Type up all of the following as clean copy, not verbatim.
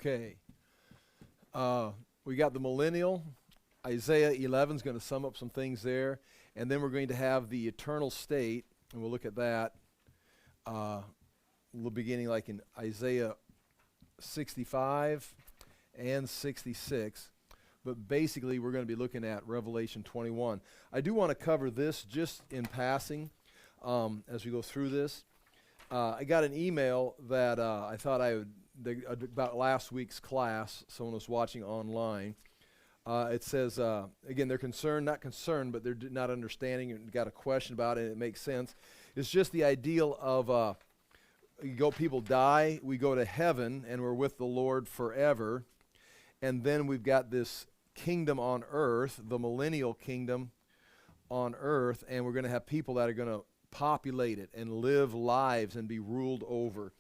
Okay. We got the millennial. Isaiah 11 is going to sum up some things there. And then we're going to have the eternal state, and we'll look at that beginning like in Isaiah 65 and 66. But basically, we're going to be looking at Revelation 21. I do want to cover this just in passing as we go through this. I got an email that I thought about last week's class. Someone was watching online. It says, again, they're not concerned, but they're not understanding and got a question about it, and it makes sense. It's just the ideal of people die, we go to heaven, and we're with the Lord forever. And then we've got this kingdom on earth, the millennial kingdom on earth, and we're going to have people that are going to populate it and live lives and be ruled over.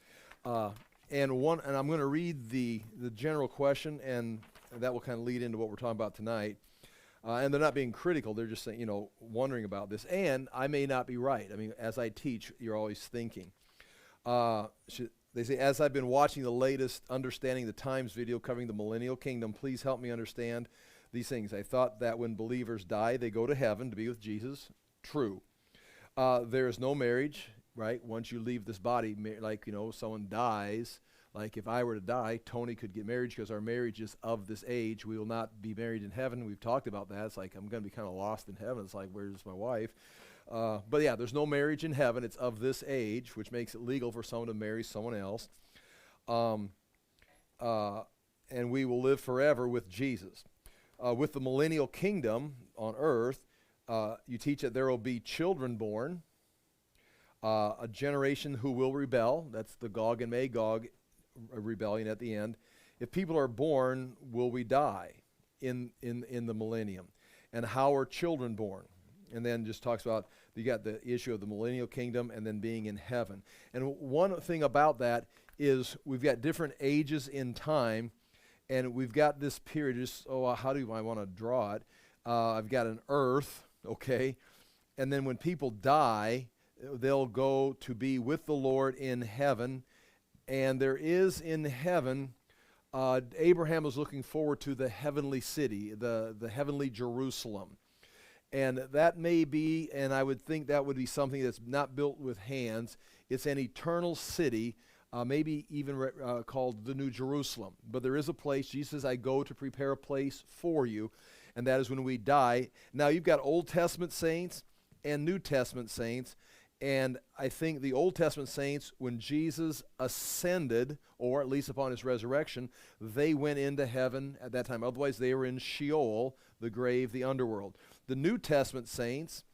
And I'm going to read the general question, and that will kind of lead into what we're talking about tonight. And they're not being critical; they're just saying, wondering about this. And I may not be right. I mean, as I teach, you're always thinking. They say, as I've been watching the latest Understanding the Times video covering the millennial kingdom, please help me understand these things. I thought that when believers die, they go to heaven to be with Jesus. True. There is no marriage, right? Once you leave this body, someone dies. Like if I were to die, Tony could get married because our marriage is of this age. We will not be married in heaven. We've talked about that. It's like I'm going to be kind of lost in heaven. It's like, where's my wife? But yeah, there's no marriage in heaven. It's of this age, which makes it legal for someone to marry someone else. And we will live forever with Jesus. With the millennial kingdom on earth, you teach that there will be children born, a generation who will rebel. That's the Gog and Magog rebellion at the end. If people are born, will we die in the millennium? And how are children born? And then just talks about, you got the issue of the millennial kingdom and then being in heaven. And one thing about that is we've got different ages in time, and we've got this period, how do I want to draw it? I've got an earth, okay? And then when people die, they'll go to be with the Lord in heaven. And there is in heaven, Abraham was looking forward to the heavenly city, the heavenly Jerusalem. And that may be, and I would think that would be something that's not built with hands. It's an eternal city, maybe even called the New Jerusalem. But there is a place, Jesus says, I go to prepare a place for you, and that is when we die. Now you've got Old Testament saints and New Testament saints, and I think the Old Testament saints, when Jesus ascended, or at least upon his resurrection, they went into heaven at that time. Otherwise, they were in Sheol, the grave, the underworld. The New Testament saints,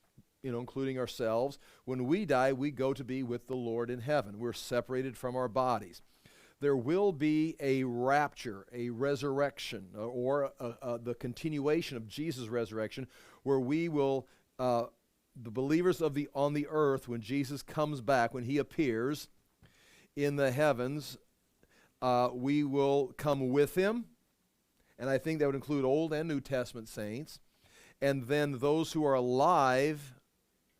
including ourselves, when we die, we go to be with the Lord in heaven. We're separated from our bodies. There will be a rapture, a resurrection, or the continuation of Jesus' resurrection, where we will, the believers on the earth, when Jesus comes back, when he appears in the heavens, we will come with him. And I think that would include Old and New Testament saints. And then those who are alive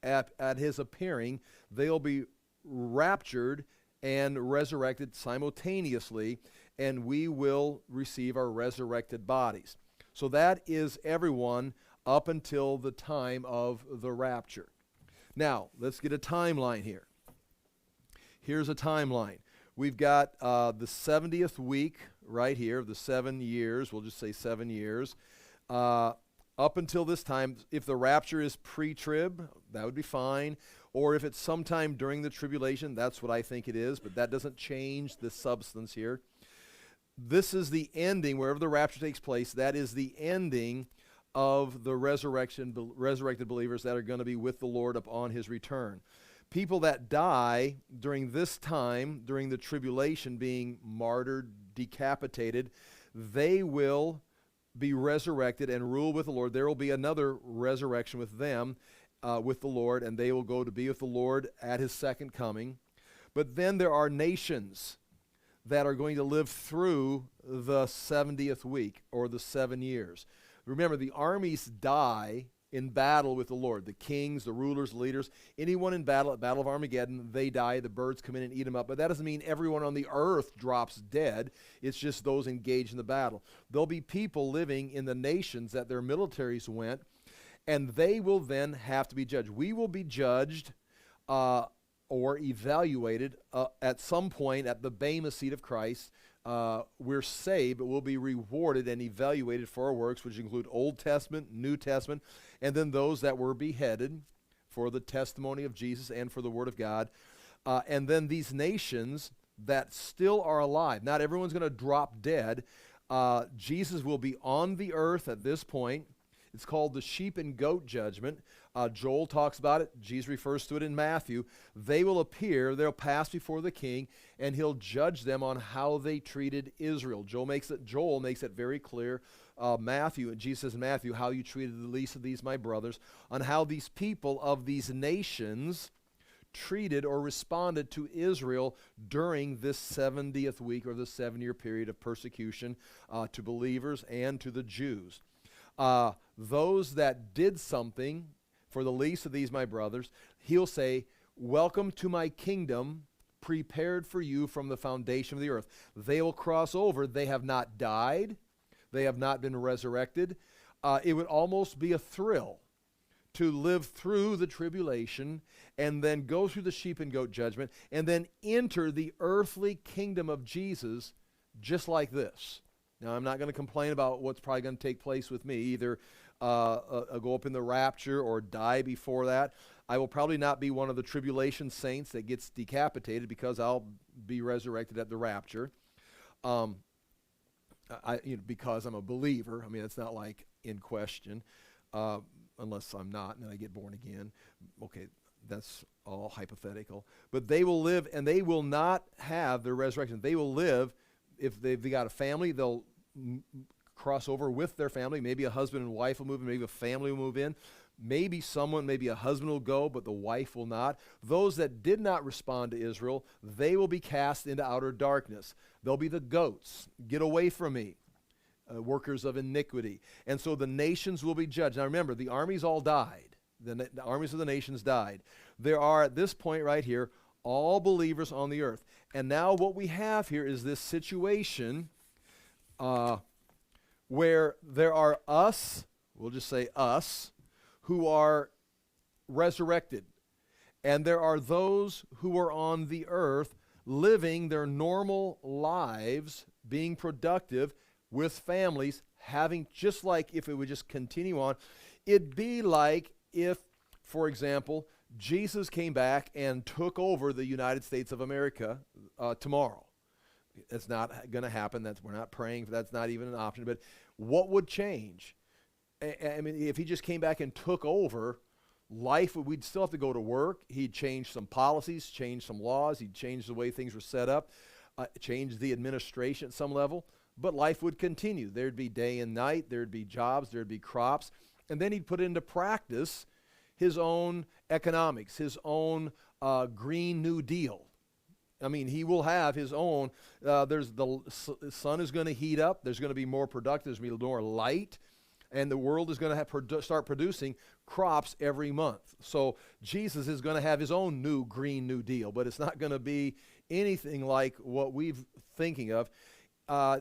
at his appearing, they'll be raptured and resurrected simultaneously, and we will receive our resurrected bodies. So that is everyone up until the time of the rapture. Now, let's get a timeline here. Here's a timeline. We've got the 70th week right here, the 7 years. We'll just say 7 years. Up until this time, if the rapture is pre-trib, that would be fine. Or if it's sometime during the tribulation, that's what I think it is, but that doesn't change the substance here. This is the ending, wherever the rapture takes place, that is the ending of the resurrected believers that are going to be with the Lord upon his return. People that die during this time, during the tribulation, being martyred, decapitated, they will be resurrected and rule with the Lord. There will be another resurrection with them, with the Lord, and they will go to be with the Lord at his second coming. But then there are nations that are going to live through the 70th week, or the 7 years. Remember, the armies die in battle with the Lord. The kings, the rulers, the leaders, anyone in battle, at Battle of Armageddon, they die. The birds come in and eat them up. But that doesn't mean everyone on the earth drops dead. It's just those engaged in the battle. There'll be people living in the nations that their militaries went, and they will then have to be judged. We will be judged or evaluated at some point at the Bema seat of Christ. We're saved, but we'll be rewarded and evaluated for our works, which include Old Testament, New Testament, and then those that were beheaded for the testimony of Jesus and for the Word of God. And then these nations that still are alive. Not everyone's going to drop dead. Jesus will be on the earth at this point. It's called the sheep and goat judgment. Joel talks about it. Jesus refers to it in Matthew. They will appear, they'll pass before the king, and he'll judge them on how they treated Israel. Joel makes it very clear. Matthew, and Jesus says in Matthew, how you treated the least of these my brothers, on how these people of these nations treated or responded to Israel during this 70th week or the 7-year period of persecution to believers and to the Jews. Those that did something for the least of these my brothers, he'll say, welcome to my kingdom prepared for you from the foundation of the earth. They will cross over. They have not died. They have not been resurrected. It would almost be a thrill to live through the tribulation and then go through the sheep and goat judgment and then enter the earthly kingdom of Jesus just like this. Now, I'm not going to complain about what's probably going to take place with me, either go up in the rapture or die before that. I will probably not be one of the tribulation saints that gets decapitated because I'll be resurrected at the rapture. Because I'm a believer. I mean, it's not like in question, unless I'm not and then I get born again. Okay, that's all hypothetical. But they will live, and they will not have their resurrection. They will live. If they've got a family, they'll cross over with their family. Maybe a husband and wife will move in. Maybe a family will move in. Maybe a husband will go, but the wife will not. Those that did not respond to Israel, they will be cast into outer darkness. They'll be the goats. Get away from me, workers of iniquity. And so the nations will be judged. Now remember, the armies all died. The armies of the nations died. There are, at this point right here, all believers on the earth. And now what we have here is this situation where there are us, we'll just say us, who are resurrected. And there are those who are on the earth living their normal lives, being productive with families, having, just like if it would just continue on, it'd be like if, for example, Jesus came back and took over the United States of America tomorrow. It's not going to happen. We're not praying. That's not even an option. But what would change? I mean, if he just came back and took over, we'd still have to go to work. He'd change some policies, change some laws. He'd change the way things were set up, change the administration at some level. But life would continue. There'd be day and night. There'd be jobs. There'd be crops. And then he'd put into practice his own economics, his own Green New Deal. I mean, he will have his own. The sun is going to heat up. There's going to be more productive. There's going to be more light. And the world is going to start producing crops every month. So Jesus is going to have his own new Green New Deal, but it's not going to be anything like what we're thinking of.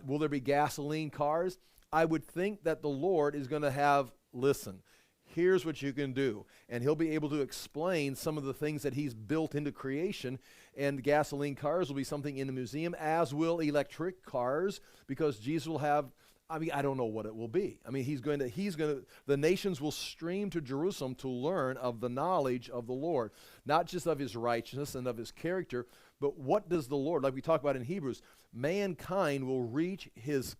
Will there be gasoline cars? I would think that the Lord is going to have, listen, here's what you can do. And he'll be able to explain some of the things that he's built into creation. And gasoline cars will be something in the museum, as will electric cars, because Jesus will have, I mean, I don't know what it will be. I mean, the nations will stream to Jerusalem to learn of the knowledge of the Lord, not just of his righteousness and of his character, but what does the Lord, like we talk about in Hebrews, mankind will reach his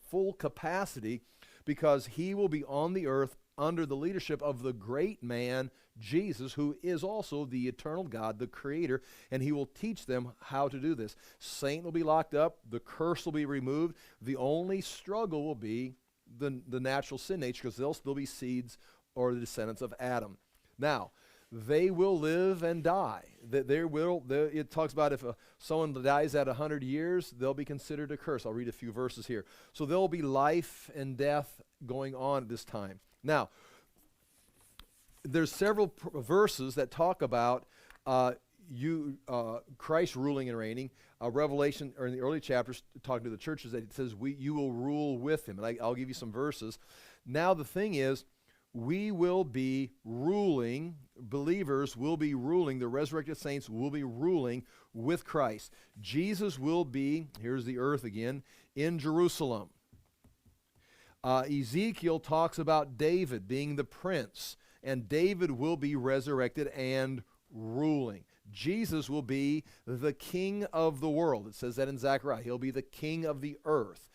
full capacity because he will be on the earth under the leadership of the great man, Jesus, who is also the eternal God, the creator, and he will teach them how to do this. Satan will be locked up. The curse will be removed. The only struggle will be the natural sin nature, because they'll still be seeds or the descendants of Adam. Now, they will live and die. It talks about if someone dies at 100 years, they'll be considered a curse. I'll read a few verses here. So there'll be life and death going on at this time. Now, there's several verses that talk about Christ ruling and reigning. Revelation, or in the early chapters, talking to the churches, that it says you will rule with him. And I'll give you some verses. Now the thing is, we will be ruling, believers will be ruling, the resurrected saints will be ruling with Christ. Jesus will be, here's the earth again, in Jerusalem. Ezekiel talks about David being the prince, and David will be resurrected and ruling. Jesus will be the king of the world. It says that in Zechariah. He'll be the king of the earth.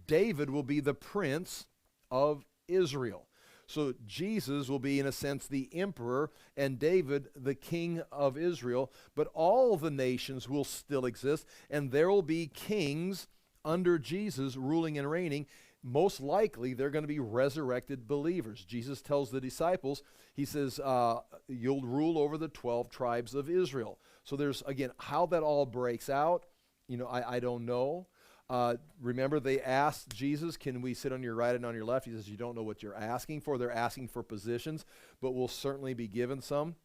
David will be the prince of Israel. So Jesus will be, in a sense, the emperor, and David the king of Israel. But all the nations will still exist, and there will be kings under Jesus ruling and reigning. Most likely, they're going to be resurrected believers. Jesus tells the disciples, he says, you'll rule over the 12 tribes of Israel. So there's, again, how that all breaks out, I don't know. Remember, they asked Jesus, can we sit on your right and on your left? He says, you don't know what you're asking for. They're asking for positions, but we'll certainly be given some.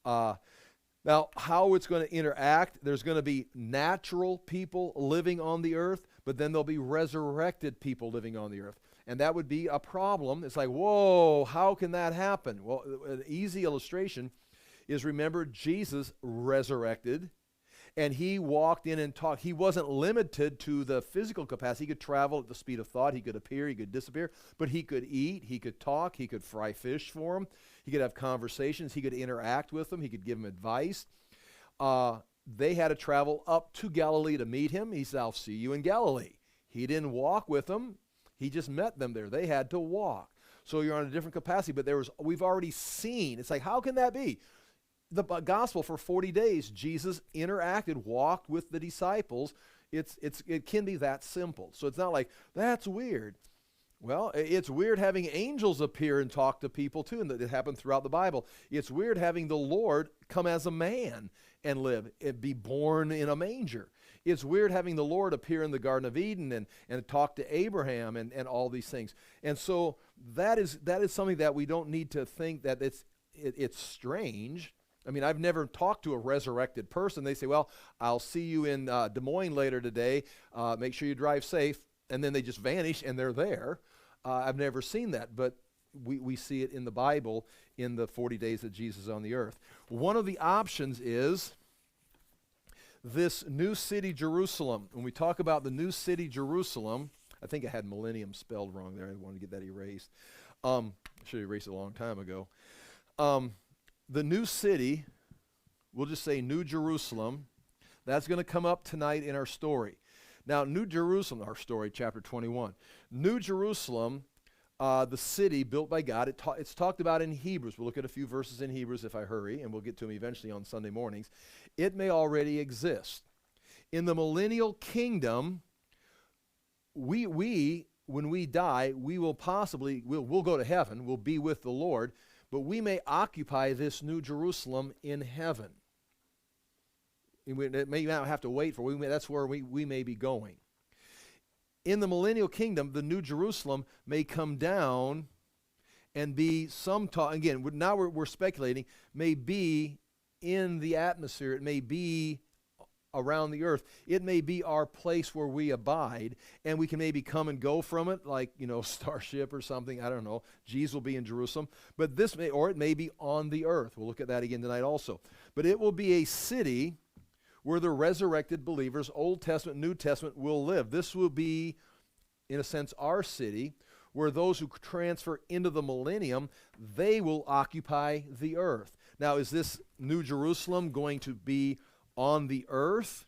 Now, how it's going to interact, there's going to be natural people living on the earth, but then there'll be resurrected people living on the earth. And that would be a problem. It's like, whoa, how can that happen? Well, an easy illustration is, remember, Jesus resurrected, and he walked in and talked. He wasn't limited to the physical capacity. He could travel at the speed of thought. He could appear. He could disappear. But he could eat. He could talk. He could fry fish for them. He could have conversations. He could interact with them. He could give them advice. They had to travel up to Galilee to meet him. He said, I'll see you in Galilee. He didn't walk with them. He just met them there. They had to walk. So you're on a different capacity. But we've already seen. It's like, how can that be? The gospel, for 40 days, Jesus interacted, walked with the disciples. It can be that simple. So it's not like, that's weird. Well, it's weird having angels appear and talk to people too, and it happened throughout the Bible. It's weird having the Lord come as a man and live, and be born in a manger. It's weird having the Lord appear in the Garden of Eden and talk to Abraham and all these things. And so that is something that we don't need to think that it's strange. I mean, I've never talked to a resurrected person. They say, well, I'll see you in Des Moines later today. Make sure you drive safe. And then they just vanish and they're there. I've never seen that, but we see it in the Bible in the 40 days that Jesus is on the earth. One of the options is this new city, Jerusalem. When we talk about the new city, Jerusalem, I think I had millennium spelled wrong there. I wanted to get that erased. I should have erased it a long time ago. The new city, we'll just say New Jerusalem, that's going to come up tonight in our story. Now, New Jerusalem, our story, chapter 21. New Jerusalem, the city built by God, it's talked about in Hebrews. We'll look at a few verses in Hebrews if I hurry, and we'll get to them eventually on Sunday mornings. It may already exist. In the millennial kingdom, when we die, we will possibly, we'll go to heaven, we'll be with the Lord, but we may occupy this New Jerusalem in heaven. It may not have to wait for, that's where we may be going. In the millennial kingdom, the New Jerusalem may come down and be again, now we're speculating, may be in the atmosphere. It may be around the earth. It may be our place where we abide, and we can maybe come and go from it, like, starship or something. I don't know. Jesus will be in Jerusalem. But it may be on the earth. We'll look at that again tonight also. But it will be a city where the resurrected believers, Old Testament, New Testament, will live. This will be, in a sense, our city, where those who transfer into the millennium, they will occupy the earth. Now, is this New Jerusalem going to be on the earth?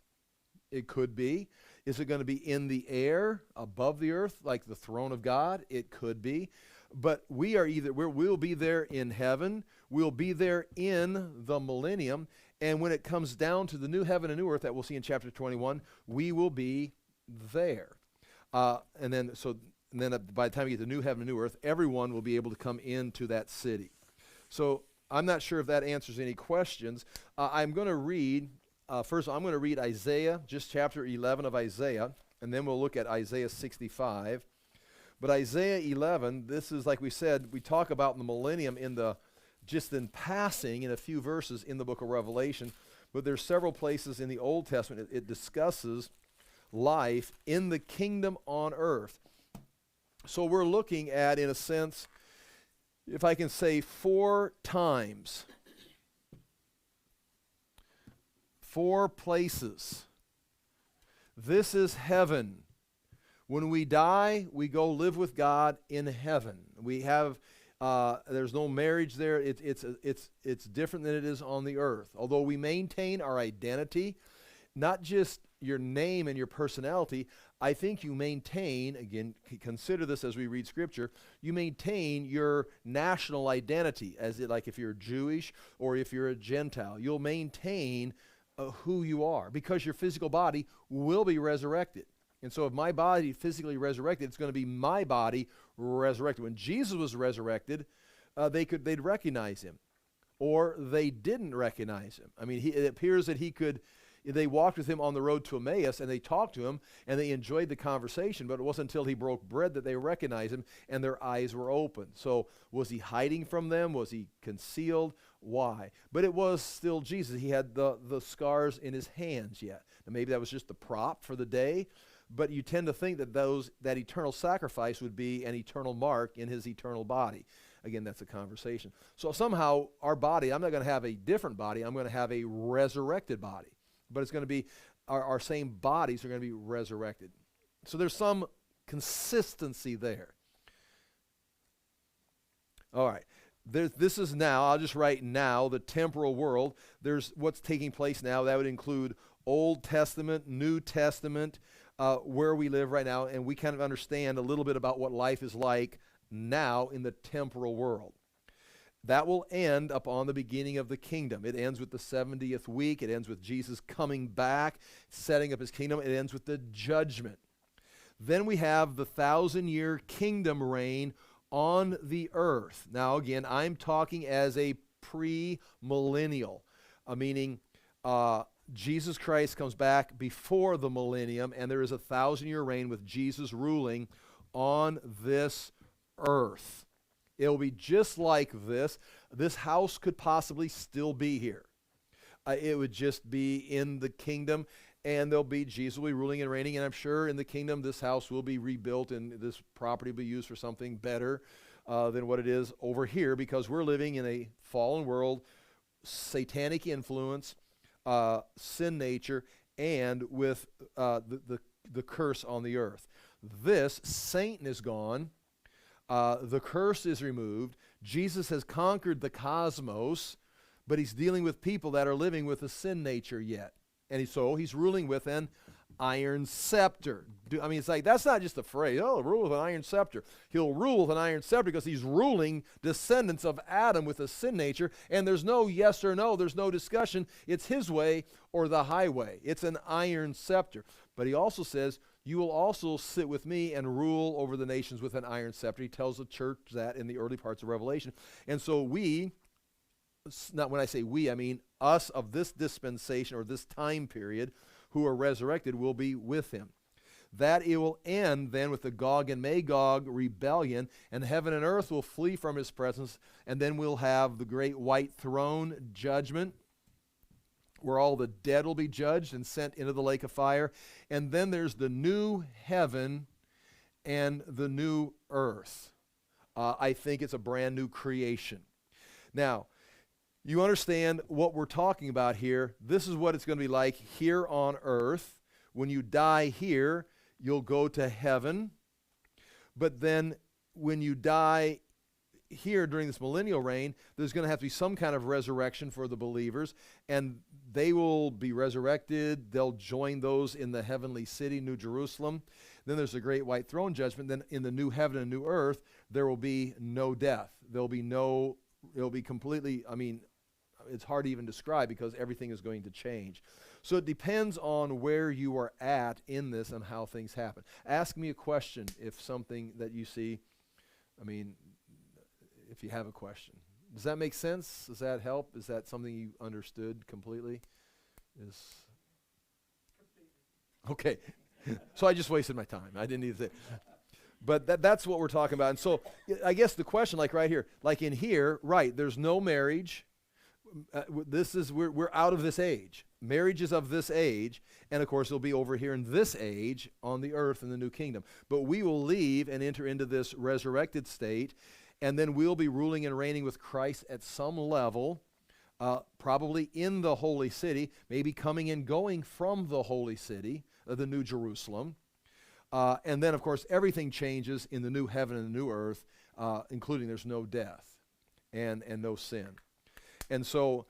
It could be. Is it going to be in the air, above the earth, like the throne of God? It could be. But we'll be there in heaven, we'll be there in the millennium, and when it comes down to the new heaven and new earth that we'll see in chapter 21, we will be there. And then by the time we get to new heaven and new earth, everyone will be able to come into that city. So I'm not sure if that answers any questions. I'm going to read, first I'm going to read Isaiah, just chapter 11 of Isaiah, and then we'll look at Isaiah 65. But Isaiah 11, this is, like we said, we talk about the millennium in the just in passing in a few verses in the book of Revelation, but there's several places in the Old Testament it discusses life in the kingdom on earth. So we're looking at, in a sense, if I can say 4 times, 4 places. This is heaven. When we die, we go live with God in heaven. We have, there's no marriage there. It's different than it is on the earth. Although we maintain our identity, not just your name and your personality, I think you maintain, again, consider this as we read Scripture, you maintain your national identity, as it, like if you're Jewish or if you're a Gentile. You'll maintain who you are, because your physical body will be resurrected. And so if my body physically resurrected, it's going to be my body resurrected. When Jesus was resurrected, they'd recognize him, or they didn't recognize him. I mean, it appears that they walked with him on the road to Emmaus, and they talked to him, and they enjoyed the conversation, but it wasn't until he broke bread that they recognized him, and their eyes were open. So was he hiding from them? Was he concealed? Why? But it was still Jesus. He had the scars in his hands yet. And maybe that was just the prop for the day, but you tend to think that that eternal sacrifice would be an eternal mark in his eternal body. Again, that's a conversation. So somehow our body, I'm not going to have a different body, I'm going to have a resurrected body. But it's going to be, our same bodies are going to be resurrected. So there's some consistency there. All right. This is now, I'll just write now, the temporal world. There's what's taking place now. That would include Old Testament, New Testament, where we live right now. And we kind of understand a little bit about what life is like now in the temporal world. That will end upon the beginning of the kingdom. It ends with the 70th week. It ends with Jesus coming back, setting up his kingdom. It ends with the judgment. Then we have the 1,000-year kingdom reign on the earth. Now, again, I'm talking as a pre-millennial, meaning Jesus Christ comes back before the millennium, and there is a 1,000-year reign with Jesus ruling on this earth. It'll be just like this. This house could possibly still be here. It would just be in the kingdom, and Jesus will be ruling and reigning, and I'm sure in the kingdom this house will be rebuilt, and this property will be used for something better than what it is over here, because we're living in a fallen world, satanic influence, sin nature, and with the curse on the earth. Satan is gone. The curse is removed. Jesus has conquered the cosmos, but he's dealing with people that are living with a sin nature yet. And he's ruling with an iron scepter. It's like, that's not just a phrase. Oh, rule with an iron scepter. He'll rule with an iron scepter because he's ruling descendants of Adam with a sin nature, and there's no yes or no. There's no discussion. It's his way or the highway. It's an iron scepter. But he also says, you will also sit with me and rule over the nations with an iron scepter. He tells the church that in the early parts of Revelation. And so when I say we, I mean us of this dispensation or this time period who are resurrected will be with him. That it will end then with the Gog and Magog rebellion, and heaven and earth will flee from his presence, and then we'll have the great white throne judgment, where all the dead will be judged and sent into the lake of fire. And then there's the new heaven and the new earth. I think it's a brand new creation. Now, you understand what we're talking about here. This is what it's going to be like here on earth. When you die here, you'll go to heaven. But then when you die here during this millennial reign, there's going to have to be some kind of resurrection for the believers, and they will be resurrected. They'll join those in the heavenly city, New Jerusalem. Then there's the great white throne judgment. Then in the new heaven and new earth, there will be no death. It'll be completely, it's hard to even describe because everything is going to change. So it depends on where you are at in this and how things happen. Ask me a question if something that you see, if you have a question. Does that make sense? Does that help? Is that something you understood completely? Okay. So I just wasted my time. I didn't need to say. But that's what we're talking about. And so I guess the question, like right here, like in here, right, there's no marriage. We're out of this age. Marriage is of this age, and of course it'll be over here in this age on the earth in the new kingdom. But we will leave and enter into this resurrected state, and then we'll be ruling and reigning with Christ at some level, probably in the holy city, maybe coming and going from the holy city, the New Jerusalem. And then, of course, everything changes in the new heaven and the new earth, including there's no death and no sin. And so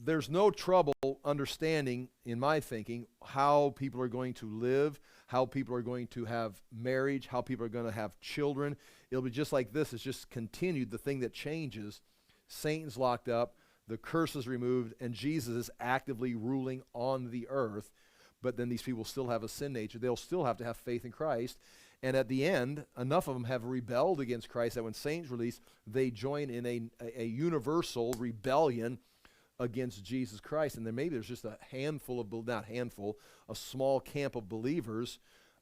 there's no trouble understanding, in my thinking, how people are going to live, how people are going to have marriage, how people are going to have children. It'll be just like this. It's just continued. The thing that changes, Satan's locked up, the curse is removed, and Jesus is actively ruling on the earth. But then these people still have a sin nature. They'll still have to have faith in Christ. And at the end, enough of them have rebelled against Christ that when Satan's released, they join in a universal rebellion against Jesus Christ. And then maybe there's just a small camp of believers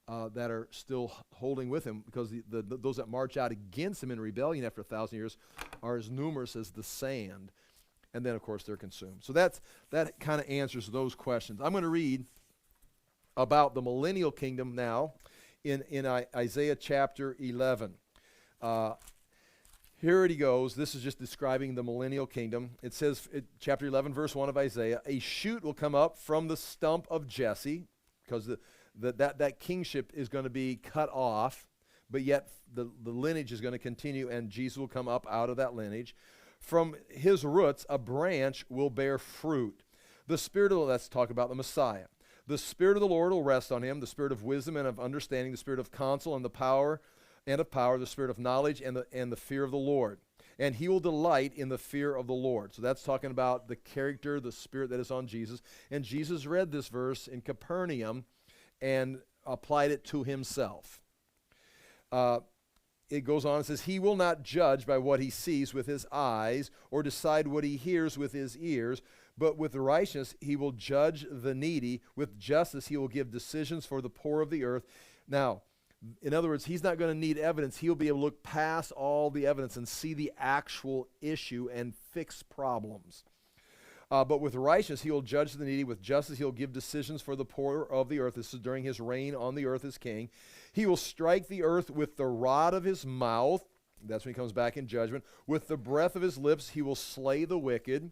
that are still holding with him, because those that march out against him in rebellion after 1,000 years are as numerous as the sand. And then, of course, they're consumed. So that kind of answers those questions. I'm going to read about the millennial kingdom now in Isaiah chapter 11. Here it goes. This is just describing the millennial kingdom. It says, chapter 11, verse 1 of Isaiah, a shoot will come up from the stump of Jesse, because that kingship is going to be cut off, but yet the lineage is going to continue, and Jesus will come up out of that lineage. From his roots, a branch will bear fruit. The Spirit of, let's talk about the Messiah. The Spirit of the Lord will rest on him, the Spirit of wisdom and of understanding, the Spirit of counsel and the power, the Spirit of knowledge and the fear of the Lord. And he will delight in the fear of the Lord. So that's talking about the character, the Spirit that is on Jesus. And Jesus read this verse in Capernaum and applied it to himself. It goes on and says, he will not judge by what he sees with his eyes or decide what he hears with his ears, but with righteousness he will judge the needy. With justice he will give decisions for the poor of the earth. Now, in other words, he's not going to need evidence. He'll be able to look past all the evidence and see the actual issue and fix problems. But with righteousness he will judge the needy. With justice he will give decisions for the poor of the earth. This is during his reign on the earth as king. He will strike the earth with the rod of his mouth. That's when he comes back in judgment. With the breath of his lips he will slay the wicked.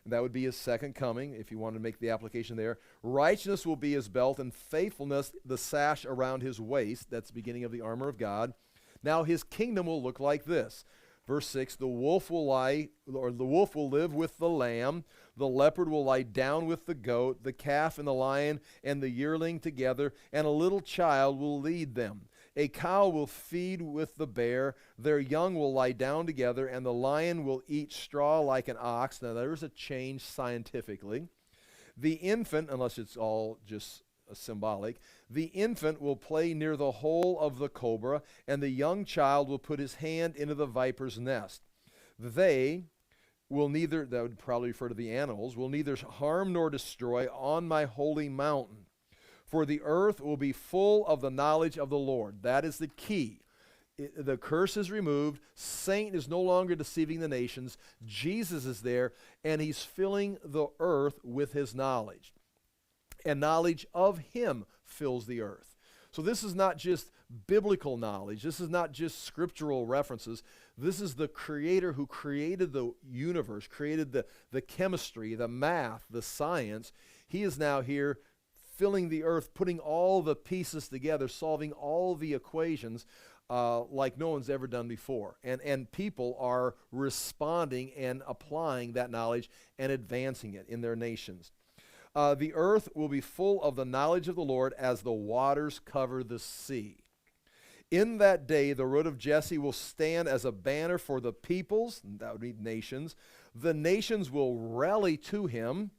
And that would be his second coming, if you want to make the application there. Righteousness will be his belt, and faithfulness the sash around his waist. That's the beginning of the armor of God. Now his kingdom will look like this. Verse 6, the wolf will live with the lamb, the leopard will lie down with the goat, the calf and the lion and the yearling together, and a little child will lead them. A cow will feed with the bear, their young will lie down together, and the lion will eat straw like an ox. Now there's a change scientifically. The infant, unless it's all just symbolic, the infant will play near the hole of the cobra, and the young child will put his hand into the viper's nest. They will neither, that would probably refer to the animals, will neither harm nor destroy on my holy mountain. For the earth will be full of the knowledge of the Lord. That is the key. The curse is removed. Satan is no longer deceiving the nations. Jesus is there, and he's filling the earth with his knowledge. And knowledge of him fills the earth. So this is not just biblical knowledge. This is not just scriptural references. This is the creator who created the universe, created the chemistry, the math, the science. He is now here filling the earth, putting all the pieces together, solving all the equations like no one's ever done before. And people are responding and applying that knowledge and advancing it in their nations. The earth will be full of the knowledge of the Lord as the waters cover the sea. In that day, the root of Jesse will stand as a banner for the peoples, and that would be nations. The nations will rally to him,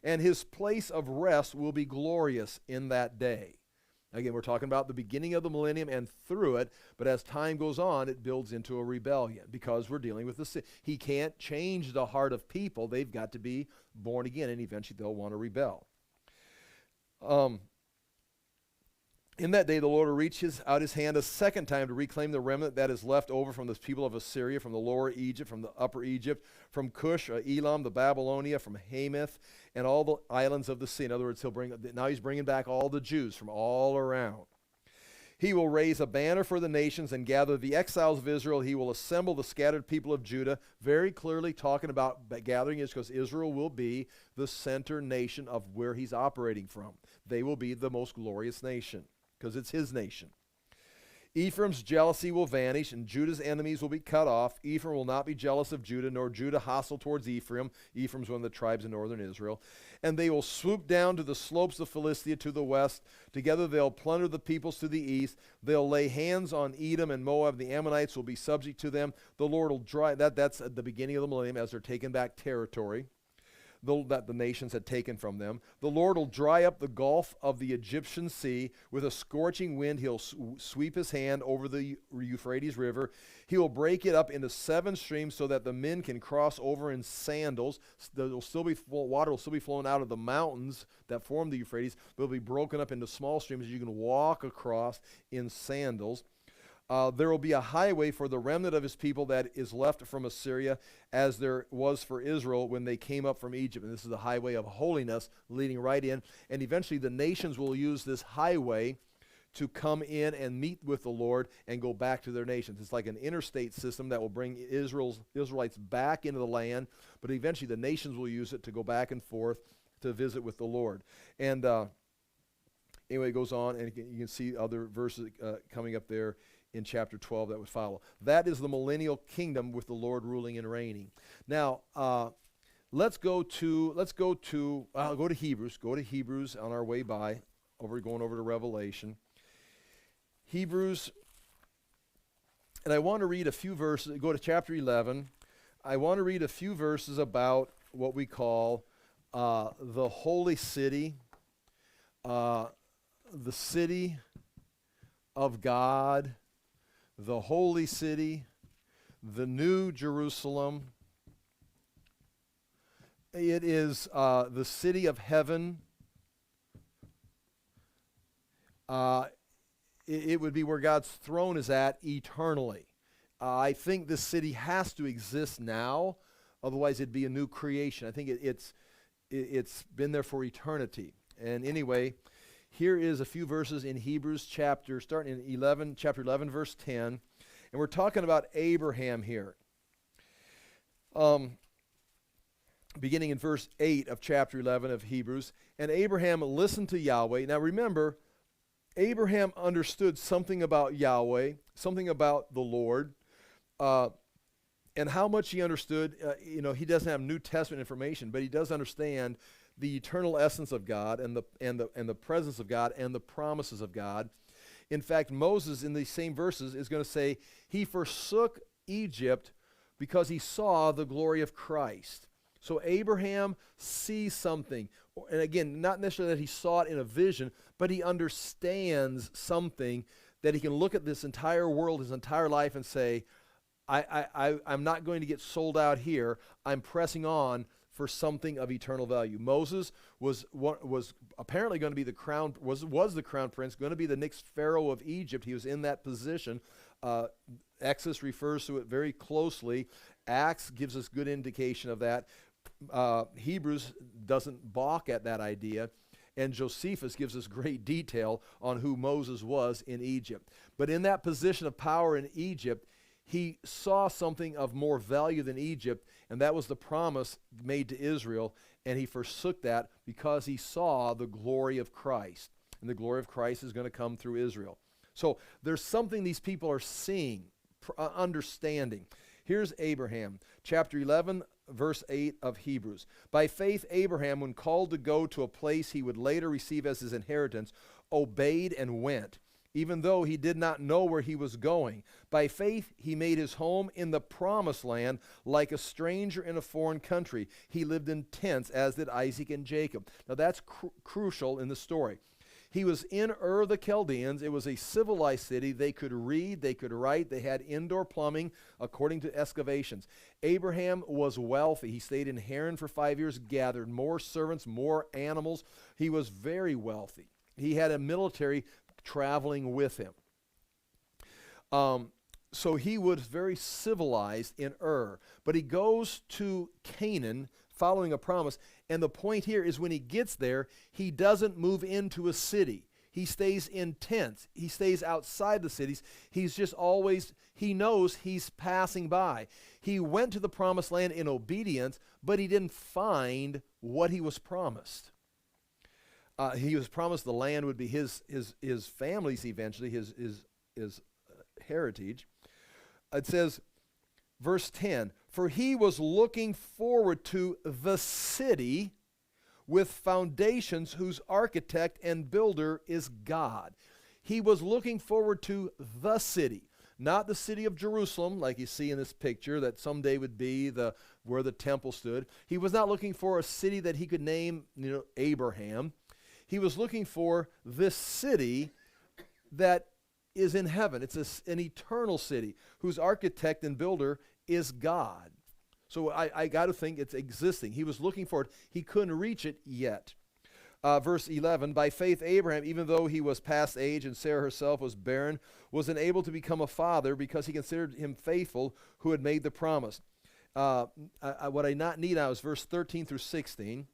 and his place of rest will be glorious in that day. Again, we're talking about the beginning of the millennium and through it, but as time goes on, it builds into a rebellion because we're dealing with the sin. He can't change the heart of people. They've got to be born again, and eventually they'll want to rebel. In that day the Lord will reach out his hand a second time to reclaim the remnant that is left over from the people of Assyria, from the lower Egypt, from the upper Egypt, from Cush, Elam, the Babylonia, from Hamath, and all the islands of the sea. In other words, now he's bringing back all the Jews from all around. He will raise a banner for the nations and gather the exiles of Israel. He will assemble the scattered people of Judah, very clearly talking about gathering is because Israel will be the center nation of where he's operating from. They will be the most glorious nation because it's his nation. Ephraim's jealousy will vanish, and Judah's enemies will be cut off. Ephraim will not be jealous of Judah, nor Judah hostile towards Ephraim. Ephraim's one of the tribes in northern Israel. And they will swoop down to the slopes of Philistia to the west. Together they'll plunder the peoples to the east. They'll lay hands on Edom and Moab. The Ammonites will be subject to them. The Lord will drive, that's at the beginning of the millennium as they're taking back territory that the nations had taken from them. The Lord will dry up the gulf of the Egyptian sea. With a scorching wind, he'll sweep his hand over the Euphrates River. He will break it up into 7 streams so that the men can cross over in sandals. Water will still be flowing out of the mountains that form the Euphrates, but it'll be broken up into small streams you can walk across in sandals. There will be a highway for the remnant of his people that is left from Assyria, as there was for Israel when they came up from Egypt. And this is the highway of holiness leading right in. And eventually the nations will use this highway to come in and meet with the Lord and go back to their nations. It's like an interstate system that will bring Israelites back into the land, but eventually the nations will use it to go back and forth to visit with the Lord. And anyway, it goes on, and you can see other verses coming up there in chapter 12 that would follow. That is the millennial kingdom with the Lord ruling and reigning. Now, let's go to Hebrews. Go to Hebrews on our way by, going over to Revelation. Hebrews, and I want to read a few verses. Go to chapter 11. I want to read a few verses about what we call the holy city, the city of God, the holy city, the new Jerusalem. It is the city of heaven. It would be where God's throne is at eternally. I think this city has to exist now, otherwise it'd be a new creation. I think it's been there for eternity. And anyway, here is a few verses in Hebrews starting in chapter 11, verse 10. And we're talking about Abraham here. Beginning in verse 8 of chapter 11 of Hebrews. And Abraham listened to Yahweh. Now remember, Abraham understood something about Yahweh, something about the Lord. And how much he understood, he doesn't have New Testament information, but he does understand the eternal essence of God and the presence of God and the promises of God. In fact, Moses in these same verses is going to say he forsook Egypt because he saw the glory of Christ. So Abraham sees something, and again, not necessarily that he saw it in a vision, but he understands something that he can look at this entire world, his entire life, and say, I'm not going to get sold out here. I'm pressing on for something of eternal value. Moses was apparently going to be the crown prince, going to be the next pharaoh of Egypt. He was in that position. Exodus refers to it very closely. Acts gives us good indication of that. Hebrews doesn't balk at that idea. And Josephus gives us great detail on who Moses was in Egypt. But in that position of power in Egypt, he saw something of more value than Egypt, and that was the promise made to Israel, and he forsook that because he saw the glory of Christ. And the glory of Christ is going to come through Israel. So there's something these people are seeing, understanding. Here's Abraham, chapter 11, verse 8 of Hebrews. By faith, Abraham, when called to go to a place he would later receive as his inheritance, obeyed and went, even though he did not know where he was going. By faith, he made his home in the promised land like a stranger in a foreign country. He lived in tents, as did Isaac and Jacob. Now that's crucial in the story. He was in Ur of the Chaldeans. It was a civilized city. They could read, they could write. They had indoor plumbing according to excavations. Abraham was wealthy. He stayed in Haran for 5 years, gathered more servants, more animals. He was very wealthy. He had a military traveling with him. So he was very civilized in Ur. But he goes to Canaan following a promise. And the point here is when he gets there, he doesn't move into a city. He stays in tents. He stays outside the cities. He's just always, he knows he's passing by. He went to the promised land in obedience, but he didn't find what he was promised. He was promised the land would be his family's eventually, his heritage. It says, verse 10, for he was looking forward to the city with foundations whose architect and builder is God. He was looking forward to the city, not the city of Jerusalem, like you see in this picture, that someday would be where the temple stood. He was not looking for a city that he could name, Abraham. He was looking for this city that is in heaven. It's an eternal city whose architect and builder is God. So I got to think it's existing. He was looking for it. He couldn't reach it yet. Verse 11, by faith Abraham, even though he was past age and Sarah herself was barren, was unable to become a father because he considered him faithful who had made the promise. What I not need now is verse 13 through 16.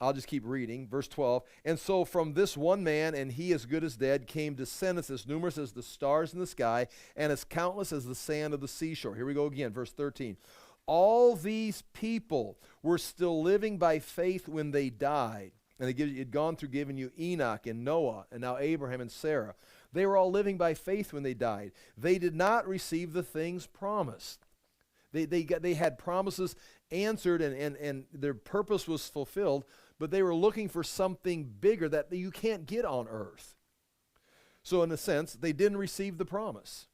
I'll just keep reading. Verse 12, and so from this one man, and he as good as dead, came descendants as numerous as the stars in the sky and as countless as the sand of the seashore. Here we go again, verse 13. All these people were still living by faith when they died. And it had gone through giving you Enoch and Noah and now Abraham and Sarah. They were all living by faith when they died. They did not receive the things promised. They had promises answered and their purpose was fulfilled, but they were looking for something bigger that you can't get on earth. So in a sense, they didn't receive the promise.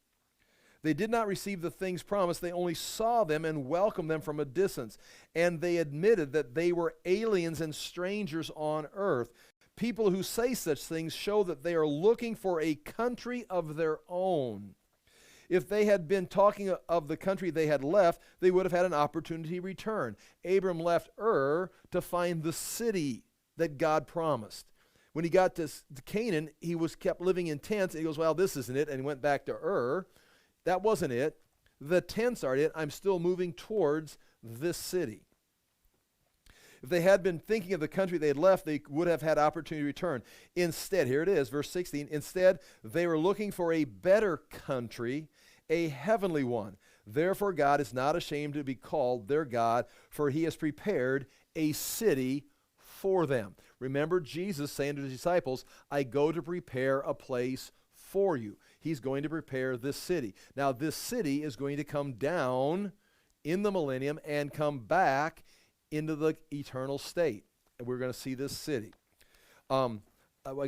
They did not receive the things promised. They only saw them and welcomed them from a distance. And they admitted that they were aliens and strangers on earth. People who say such things show that they are looking for a country of their own. If they had been talking of the country they had left, they would have had an opportunity to return. Abram left Ur to find the city that God promised. When he got to Canaan, he kept living in tents, and he goes, well, this isn't it, and he went back to Ur. That wasn't it. The tents aren't it. I'm still moving towards this city. If they had been thinking of the country they had left, they would have had opportunity to return. Instead, here it is, verse 16, instead, they were looking for a better country, a heavenly one. Therefore, God is not ashamed to be called their God, for he has prepared a city for them. Remember Jesus saying to the disciples, I go to prepare a place for you. He's going to prepare this city. Now, this city is going to come down in the millennium and come back into the eternal state. And we're going to see this city. I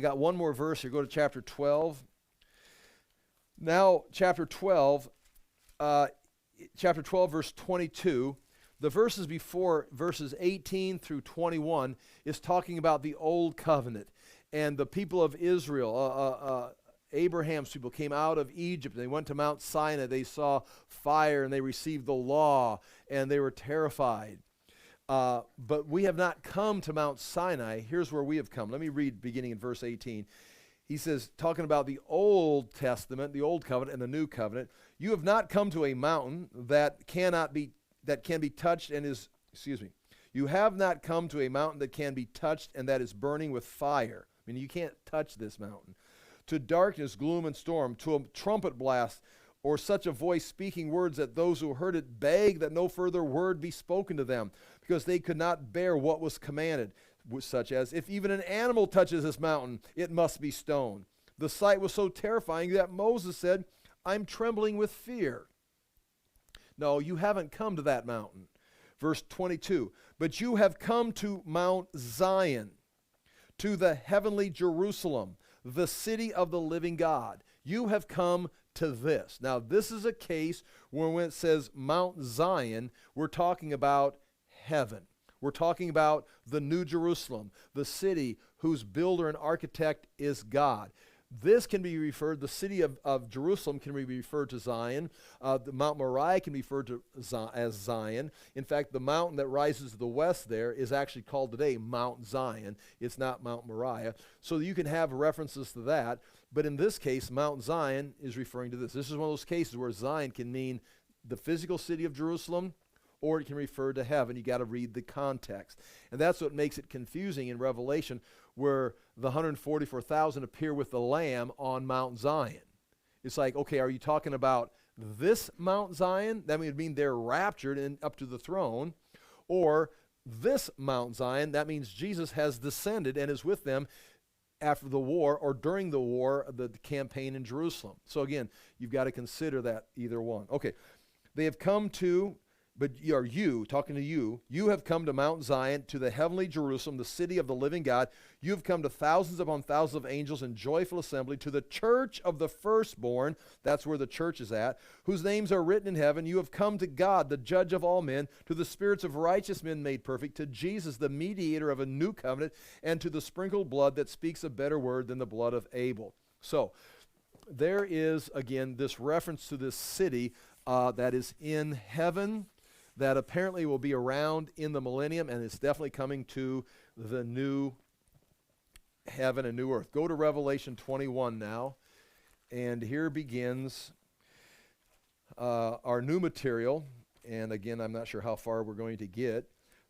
got one more verse here. Go to chapter 12. Now, chapter 12, verse 22. The verses before, verses 18 through 21, is talking about the old covenant. And the people of Israel, Abraham's people came out of Egypt. They went to Mount Sinai. They saw fire and they received the law and they were terrified. But we have not come to Mount Sinai. Here's where we have come. Let me read beginning in verse 18. He says, talking about the Old Testament, the Old Covenant and the New Covenant, you have not come to a mountain that can be touched and is, you have not come to a mountain that can be touched and that is burning with fire. I mean, you can't touch this mountain. To darkness, gloom, and storm, to a trumpet blast, or such a voice speaking words that those who heard it begged that no further word be spoken to them, because they could not bear what was commanded, such as, if even an animal touches this mountain, it must be stoned. The sight was so terrifying that Moses said, I'm trembling with fear. No, you haven't come to that mountain. Verse 22, but you have come to Mount Zion, to the heavenly Jerusalem, the city of the living God. You have come to this. Now, this is a case where when it says Mount Zion, we're talking about heaven. We're talking about the New Jerusalem, the city whose builder and architect is God. This can be referred, the city of Jerusalem can be referred to Zion. The Mount Moriah can be referred to as Zion. In fact, the mountain that rises to the west there is actually called today Mount Zion. It's not Mount Moriah. So you can have references to that. But in this case, Mount Zion is referring to this. This is one of those cases where Zion can mean the physical city of Jerusalem, or it can refer to heaven. You got to read the context. And that's what makes it confusing in Revelation, where the 144,000 appear with the Lamb on Mount Zion. It's like, okay, are you talking about this Mount Zion? That would mean they're raptured and up to the throne. Or this Mount Zion, that means Jesus has descended and is with them after the war or during the war, the campaign in Jerusalem. So again, you've got to consider that either one. Okay, they have come to, but you, talking to you have come to Mount Zion, to the heavenly Jerusalem, the city of the living God. You have come to thousands upon thousands of angels in joyful assembly, to the church of the firstborn, that's where the church is at, whose names are written in heaven. You have come to God, the judge of all men, to the spirits of righteous men made perfect, to Jesus, the mediator of a new covenant, and to the sprinkled blood that speaks a better word than the blood of Abel. So, there is, again, this reference to this city that is in heaven, that apparently will be around in the millennium, and it's definitely coming to the new heaven and new earth. Go to Revelation 21 now, and here begins our new material. And again, I'm not sure how far we're going to get.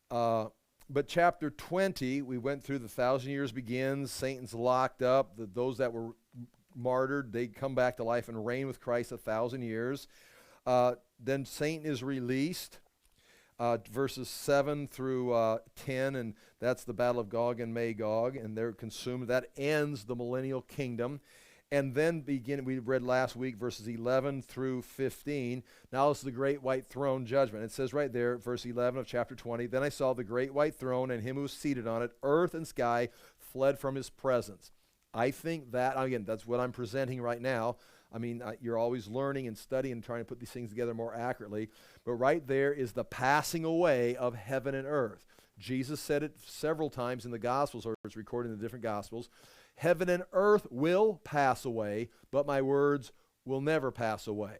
But chapter 20, we went through the 1,000 years begins, Satan's locked up, those that were martyred, they come back to life and reign with Christ 1,000 years. Then Satan is released. Verses 7 through 10, and that's the battle of Gog and Magog, and they're consumed. That ends the millennial kingdom. And then we read last week, verses 11 through 15. Now it's the great white throne judgment. It says right there, verse 11 of chapter 20, then I saw the great white throne and him who was seated on it. Earth and sky fled from his presence. I think that, again, that's what I'm presenting right now. I mean, you're always learning and studying and trying to put these things together more accurately. But right there is the passing away of heaven and earth. Jesus said it several times in the Gospels, or it's recorded in the different Gospels. Heaven and earth will pass away, but my words will never pass away.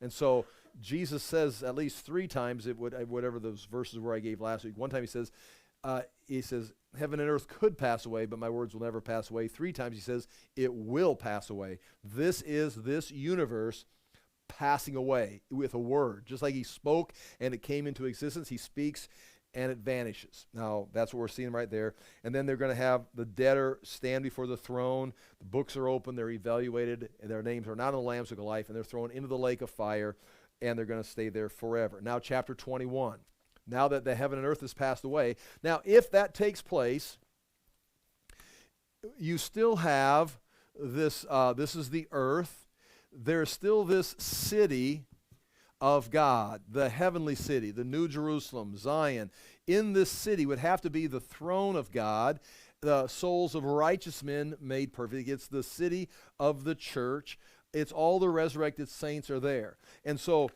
And so Jesus says at least 3 times, whatever those verses were I gave last week. One time he says, heaven and earth could pass away, but my words will never pass away. 3 times he says, it will pass away. This is this universe passing away with a word. Just like he spoke and it came into existence, he speaks and it vanishes. Now, that's what we're seeing right there. And then they're going to have the dead stand before the throne. The books are open. They're evaluated. And their names are not in the Lamb's Book of Life. And they're thrown into the lake of fire. And they're going to stay there forever. Now, chapter 21. Now that the heaven and earth has passed away. Now, if that takes place, you still have this. This is the earth. There's still this city of God, the heavenly city, the New Jerusalem, Zion. In this city would have to be the throne of God, the souls of righteous men made perfect. It's the city of the church. It's all the resurrected saints are there. And so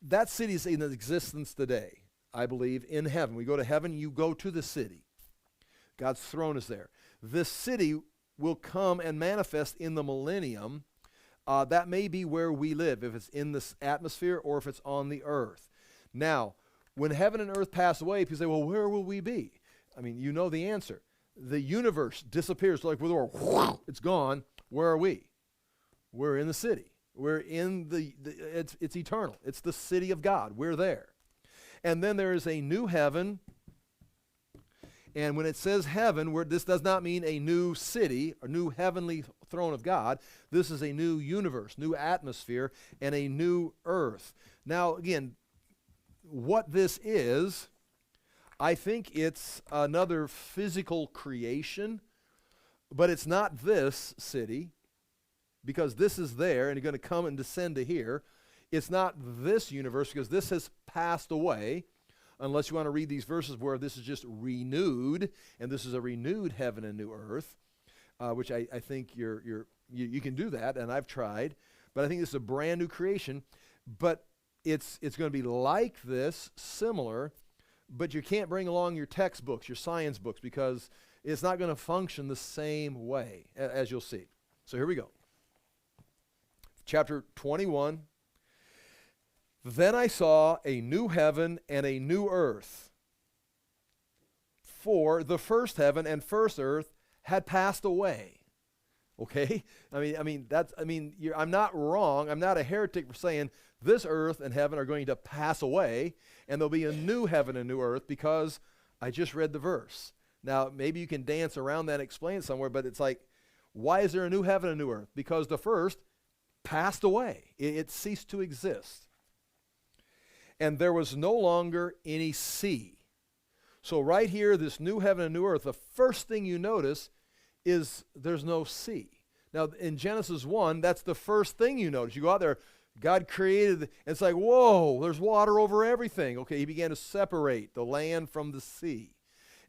that city is in existence today, I believe, in heaven. We go to heaven, you go to the city. God's throne is there. This city will come and manifest in the millennium. That may be where we live, if it's in this atmosphere or if it's on the earth. Now, when heaven and earth pass away, people say, well, where will we be? I mean, you know the answer. The universe disappears, like with a whoosh, it's gone. Where are we? We're in the city. We're in it's eternal. It's the city of God. We're there. And then there is a new heaven. And when it says heaven, this does not mean a new city, a new heavenly throne of God. This is a new universe, new atmosphere, and a new earth. Now, again, what this is, I think it's another physical creation, but it's not this city, because this is there, and you're going to come and descend to here. It's not this universe, because this has passed away. Unless you want to read these verses where this is just renewed, and this is a renewed heaven and new earth, which I think you can do that, and I've tried. But I think this is a brand new creation. But it's going to be like this, similar, but you can't bring along your textbooks, your science books, because it's not going to function the same way, as you'll see. So here we go. Chapter 21. Then I saw a new heaven and a new earth, for the first heaven and first earth had passed away. Okay? I'm not wrong. I'm not a heretic for saying this earth and heaven are going to pass away, and there'll be a new heaven and new earth, because I just read the verse. Now, maybe you can dance around that and explain it somewhere, but it's like, why is there a new heaven and a new earth? Because the first passed away. It ceased to exist. And there was no longer any sea. So right here, this new heaven and new earth, the first thing you notice is there's no sea. Now, in Genesis 1, that's the first thing you notice. You go out there, God created, and it's like, whoa, there's water over everything. Okay, he began to separate the land from the sea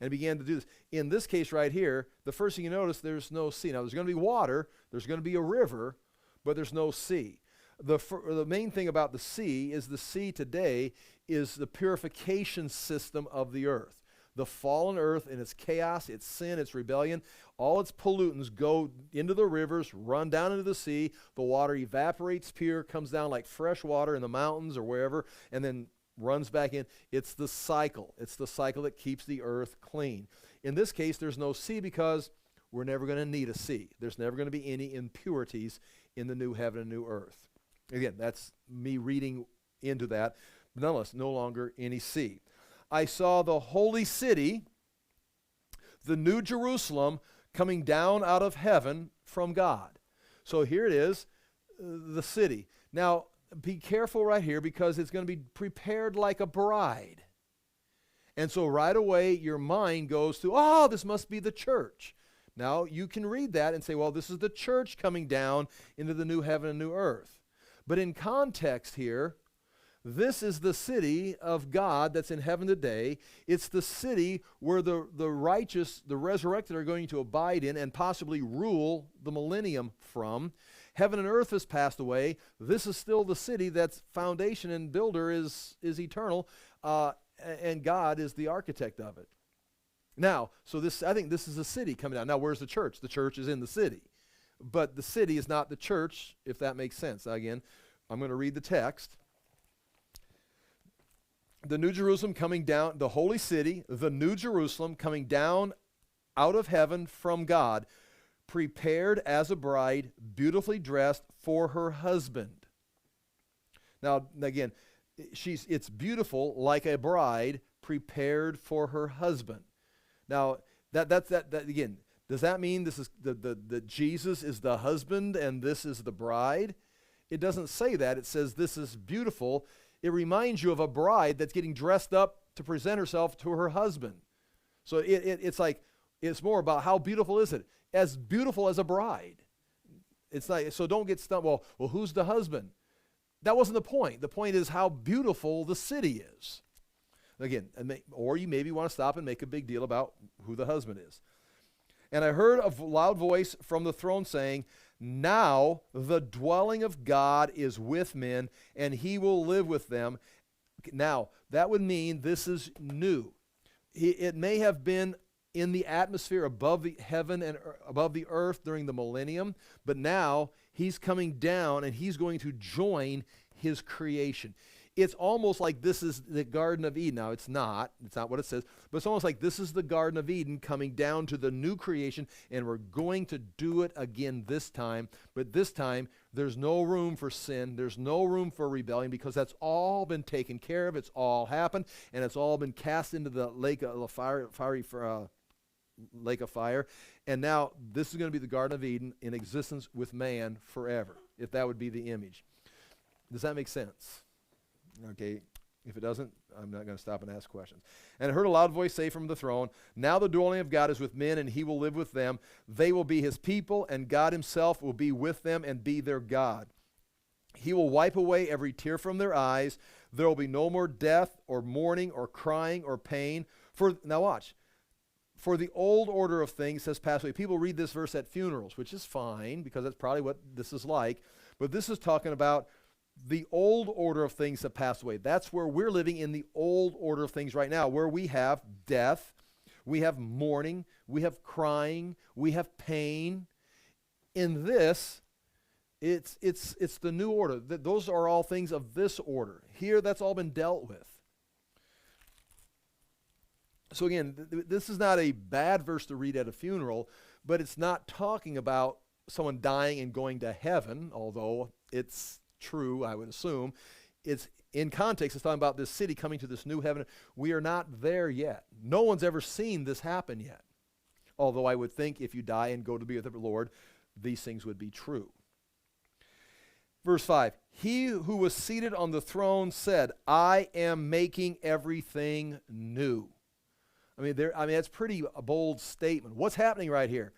and began to do this. In this case right here, the first thing you notice, there's no sea. Now, there's going to be water, there's going to be a river, but there's no sea. The main thing about the sea is the sea today is the purification system of the earth. The fallen earth and its chaos, its sin, its rebellion, all its pollutants go into the rivers, run down into the sea. The water evaporates pure, comes down like fresh water in the mountains or wherever, and then runs back in. It's the cycle. It's the cycle that keeps the earth clean. In this case, there's no sea because we're never going to need a sea. There's never going to be any impurities in the new heaven and new earth. Again, that's me reading into that. But nonetheless, no longer any sea. I saw the holy city, the new Jerusalem, coming down out of heaven from God. So here it is, the city. Now, be careful right here, because it's going to be prepared like a bride. And so right away, your mind goes to, oh, this must be the church. Now, you can read that and say, well, this is the church coming down into the new heaven and new earth. But in context here, this is the city of God that's in heaven today. It's the city where the righteous, the resurrected, are going to abide in and possibly rule the millennium from. Heaven and earth has passed away. This is still the city that's foundation and builder is eternal, and God is the architect of it. Now, so I think this is a city coming down. Now, where's the church? The church is in the city. But the city is not the church, if that makes sense. Now, again, I'm going to read the text. The new Jerusalem coming down, the holy city, the new Jerusalem coming down out of heaven from God, prepared as a bride, beautifully dressed for her husband. Now, again, it's beautiful like a bride prepared for her husband. Now, that again, does that mean this is that Jesus is the husband and this is the bride? It doesn't say that. It says this is beautiful. It reminds you of a bride that's getting dressed up to present herself to her husband. So it's like, it's more about how beautiful is it? As beautiful as a bride. It's like, so don't get stumped, well, who's the husband? That wasn't the point. The point is how beautiful the city is. Again, or you maybe want to stop and make a big deal about who the husband is. And I heard a loud voice from the throne saying, now the dwelling of God is with men, and he will live with them. Now, that would mean this is new. It may have been in the atmosphere above the heaven and above the earth during the millennium, but now he's coming down and he's going to join his creation. It's almost like this is the Garden of Eden. Now, it's not what it says, but it's almost like this is the Garden of Eden coming down to the new creation, and we're going to do it again this time. But this time, there's no room for sin. There's no room for rebellion, because that's all been taken care of. It's all happened, and it's all been cast into the lake of fire. And now, this is going to be the Garden of Eden in existence with man forever, if that would be the image. Does that make sense? Okay, if it doesn't, I'm not going to stop and ask questions. And I heard a loud voice say from the throne, now the dwelling of God is with men, and he will live with them. They will be his people, and God himself will be with them and be their God. He will wipe away every tear from their eyes. There will be no more death or mourning or crying or pain. Now watch. For the old order of things has passed away. People read this verse at funerals, which is fine, because that's probably what this is like. But this is talking about the old order of things have passed away. That's where we're living, in the old order of things right now, where we have death, we have mourning, we have crying, we have pain. In this, it's the new order. Those are all things of this order. Here, that's all been dealt with. So again, this is not a bad verse to read at a funeral, but it's not talking about someone dying and going to heaven, although it's true, I would assume. It's in context, it's talking about this city coming to this new heaven. We are not there yet. No one's ever seen this happen yet. Although I would think if you die and go to be with the Lord, these things would be true. Verse 5, he who was seated on the throne said, I am making everything new. I mean, that's pretty a bold statement. What's happening right here?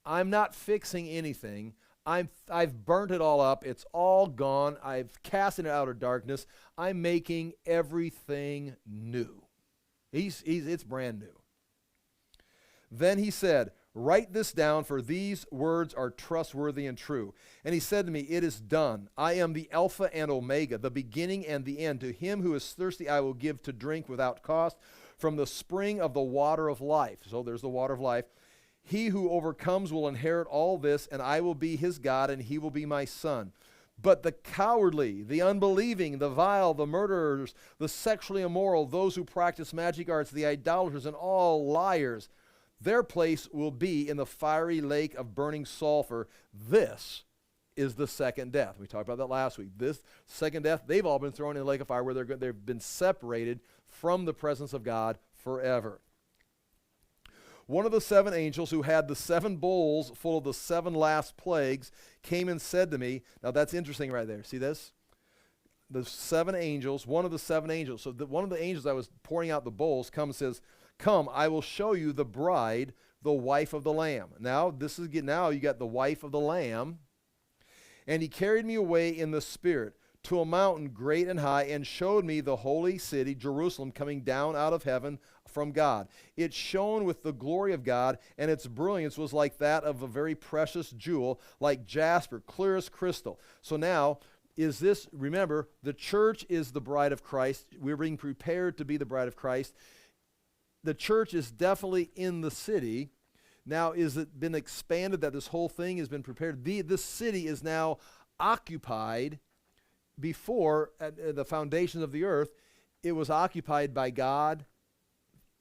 I'm not fixing anything. I've burnt it all up. It's all gone. I've cast it out of darkness. I'm making everything new. It's brand new. Then he said, write this down, for these words are trustworthy and true. And he said to me, it is done. I am the Alpha and Omega, the beginning and the end. To him who is thirsty I will give to drink without cost from the spring of the water of life. So there's the water of life. He who overcomes will inherit all this, and I will be his God, and he will be my son. But the cowardly, the unbelieving, the vile, the murderers, the sexually immoral, those who practice magic arts, the idolaters, and all liars, their place will be in the fiery lake of burning sulfur. This is the second death. We talked about that last week. This second death, they've all been thrown in the lake of fire where they've been separated from the presence of God forever. One of the 7 angels who had the 7 bowls full of the 7 last plagues came and said to me, now that's interesting right there. See this? The 7 angels, one of the 7 angels. So one of the angels that was pouring out the bowls comes and says, come, I will show you the bride, the wife of the Lamb. Now you got the wife of the Lamb. And he carried me away in the Spirit to a mountain great and high, and showed me the holy city, Jerusalem, coming down out of heaven from God. It shone with the glory of God, and its brilliance was like that of a very precious jewel, like jasper, clear as crystal. So now, remember, the church is the bride of Christ. We're being prepared to be the bride of Christ. The church is definitely in the city. Now, is it been expanded that this whole thing has been prepared? This city is now occupied. Before, at the foundations of the earth, it was occupied by God,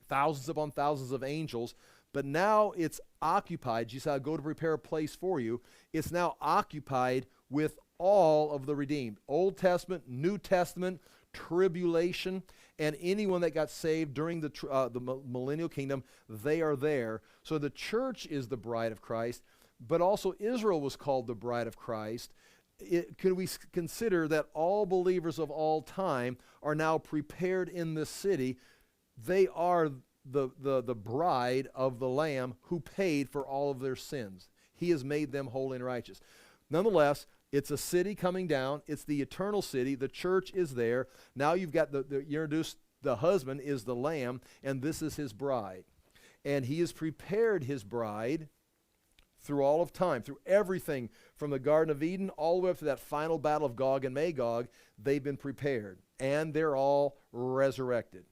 thousands upon thousands of angels, but now it's occupied. Jesus said, I'll go to prepare a place for you. It's now occupied with all of the redeemed. Old Testament, New Testament, tribulation, and anyone that got saved during the millennial kingdom, they are there. So the church is the bride of Christ, but also Israel was called the bride of Christ. Could we consider that all believers of all time are now prepared in this city? They are the bride of the Lamb who paid for all of their sins. He has made them holy and righteous. Nonetheless, it's a city coming down. It's the eternal city. The church is there. Now you've got you introduced the husband is the Lamb, and this is his bride. And he has prepared his bride through all of time, through everything from the Garden of Eden all the way up to that final battle of Gog and Magog. They've been prepared, and they're all resurrected.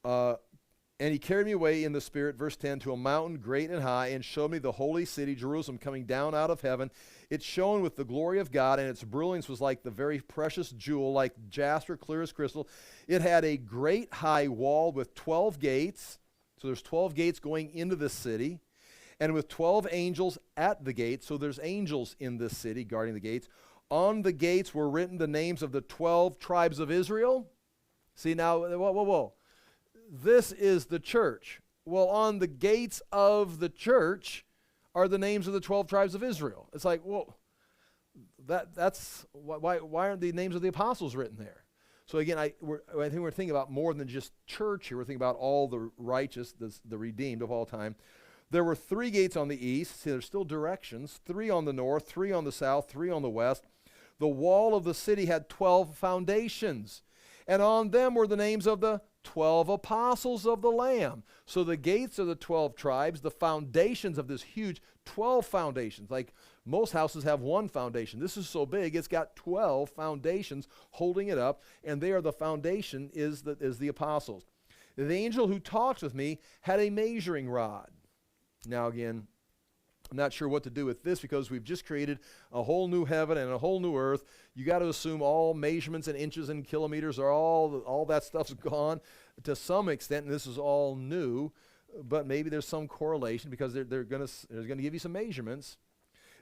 And he carried me away in the Spirit, verse 10, to a mountain great and high, and showed me the holy city, Jerusalem, coming down out of heaven. It shone with the glory of God, and its brilliance was like the very precious jewel, like jasper, clear as crystal. It had a great high wall with 12 gates. So there's 12 gates going into this city. And with 12 angels at the gates, so there's angels in this city guarding the gates. On the gates were written the names of the 12 tribes of Israel. See now, whoa. This is the church. Well, on the gates of the church are the names of the 12 tribes of Israel. It's like, well, that's why aren't the names of the apostles written there? So again, I think we're thinking about more than just church here. We're thinking about all the righteous, the redeemed of all time. There were 3 gates on the east. See, there's still directions. 3 on the north, 3 on the south, 3 on the west. The wall of the city had 12 foundations, and on them were the names of the 12 apostles of the Lamb. So the gates are the 12 tribes, the foundations of this huge 12 foundations. Like most houses have 1 foundation. This is so big, it's got 12 foundations holding it up, and they are the foundation is the apostles. The angel who talks with me had a measuring rod. Now again, I'm not sure what to do with this because we've just created a whole new heaven and a whole new earth. You got to assume all measurements and inches and kilometers are all that stuff's gone to some extent, and this is all new. but maybe there's some correlation because they're going to give you some measurements.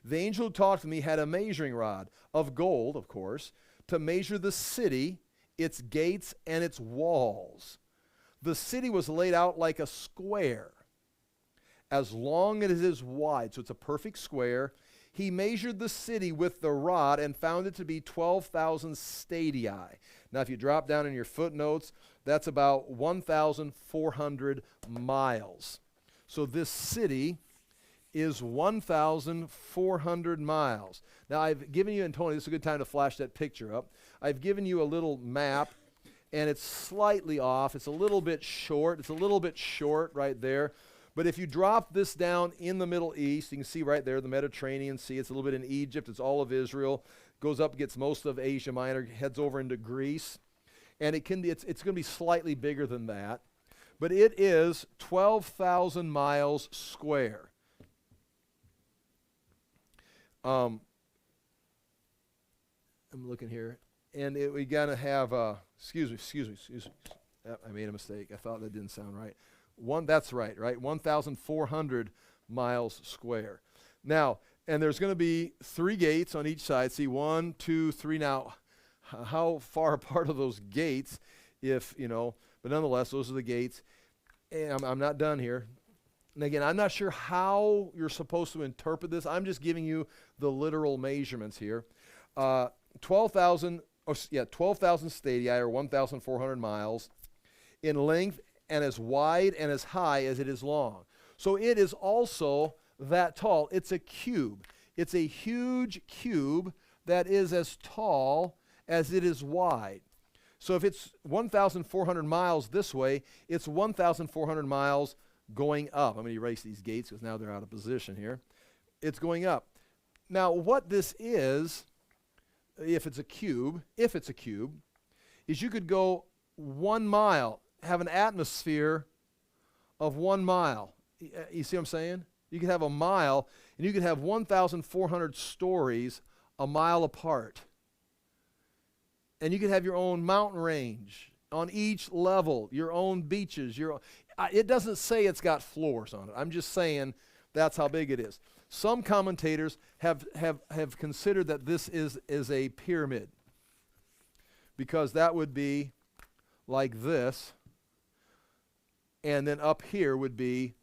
The angel who talked to me had a measuring rod of gold, of course, to measure the city, its gates, and its walls. The city was laid out like a square, as long as it is wide, so it's a perfect square. He measured the city with the rod and found it to be 12,000 stadia. Now, if you drop down in your footnotes, that's about 1,400 miles. So this city is 1,400 miles. Now, I've given you, and Tony, this is a good time to flash that picture up. I've given you a little map, and it's slightly off. It's a little bit short. It's a little bit short right there. But if you drop this down in the Middle East, you can see right there the Mediterranean Sea. It's a little bit in Egypt. It's all of Israel. Goes up, gets most of Asia Minor, heads over into Greece. And it's going to be slightly bigger than that. But it is 12,000 miles square. I'm looking here. And we got to have, excuse me. I made a mistake. I thought that didn't sound right. That's right? 1,400 miles square. Now, and there's going to be 3 gates on each side. See, 1, 2, 3. Now, how far apart are those gates? But nonetheless, those are the gates. And I'm not done here. And again, I'm not sure how you're supposed to interpret this. I'm just giving you the literal measurements here. 12,000 stadia, or 1,400 miles in length, and as wide and as high as it is long. So it is also that tall. It's a cube. It's a huge cube that is as tall as it is wide. So if it's 1,400 miles this way, it's 1,400 miles going up. I'm going to erase these gates because now they're out of position here. It's going up. Now what this is, if it's a cube, is you could go 1 mile, have an atmosphere of 1 mile. You see what I'm saying? You could have a mile, and you could have 1,400 stories a mile apart. And you could have your own mountain range on each level, your own beaches. It doesn't say it's got floors on it. I'm just saying that's how big it is. Some commentators have considered that this is a pyramid, because that would be like this, and then up here would be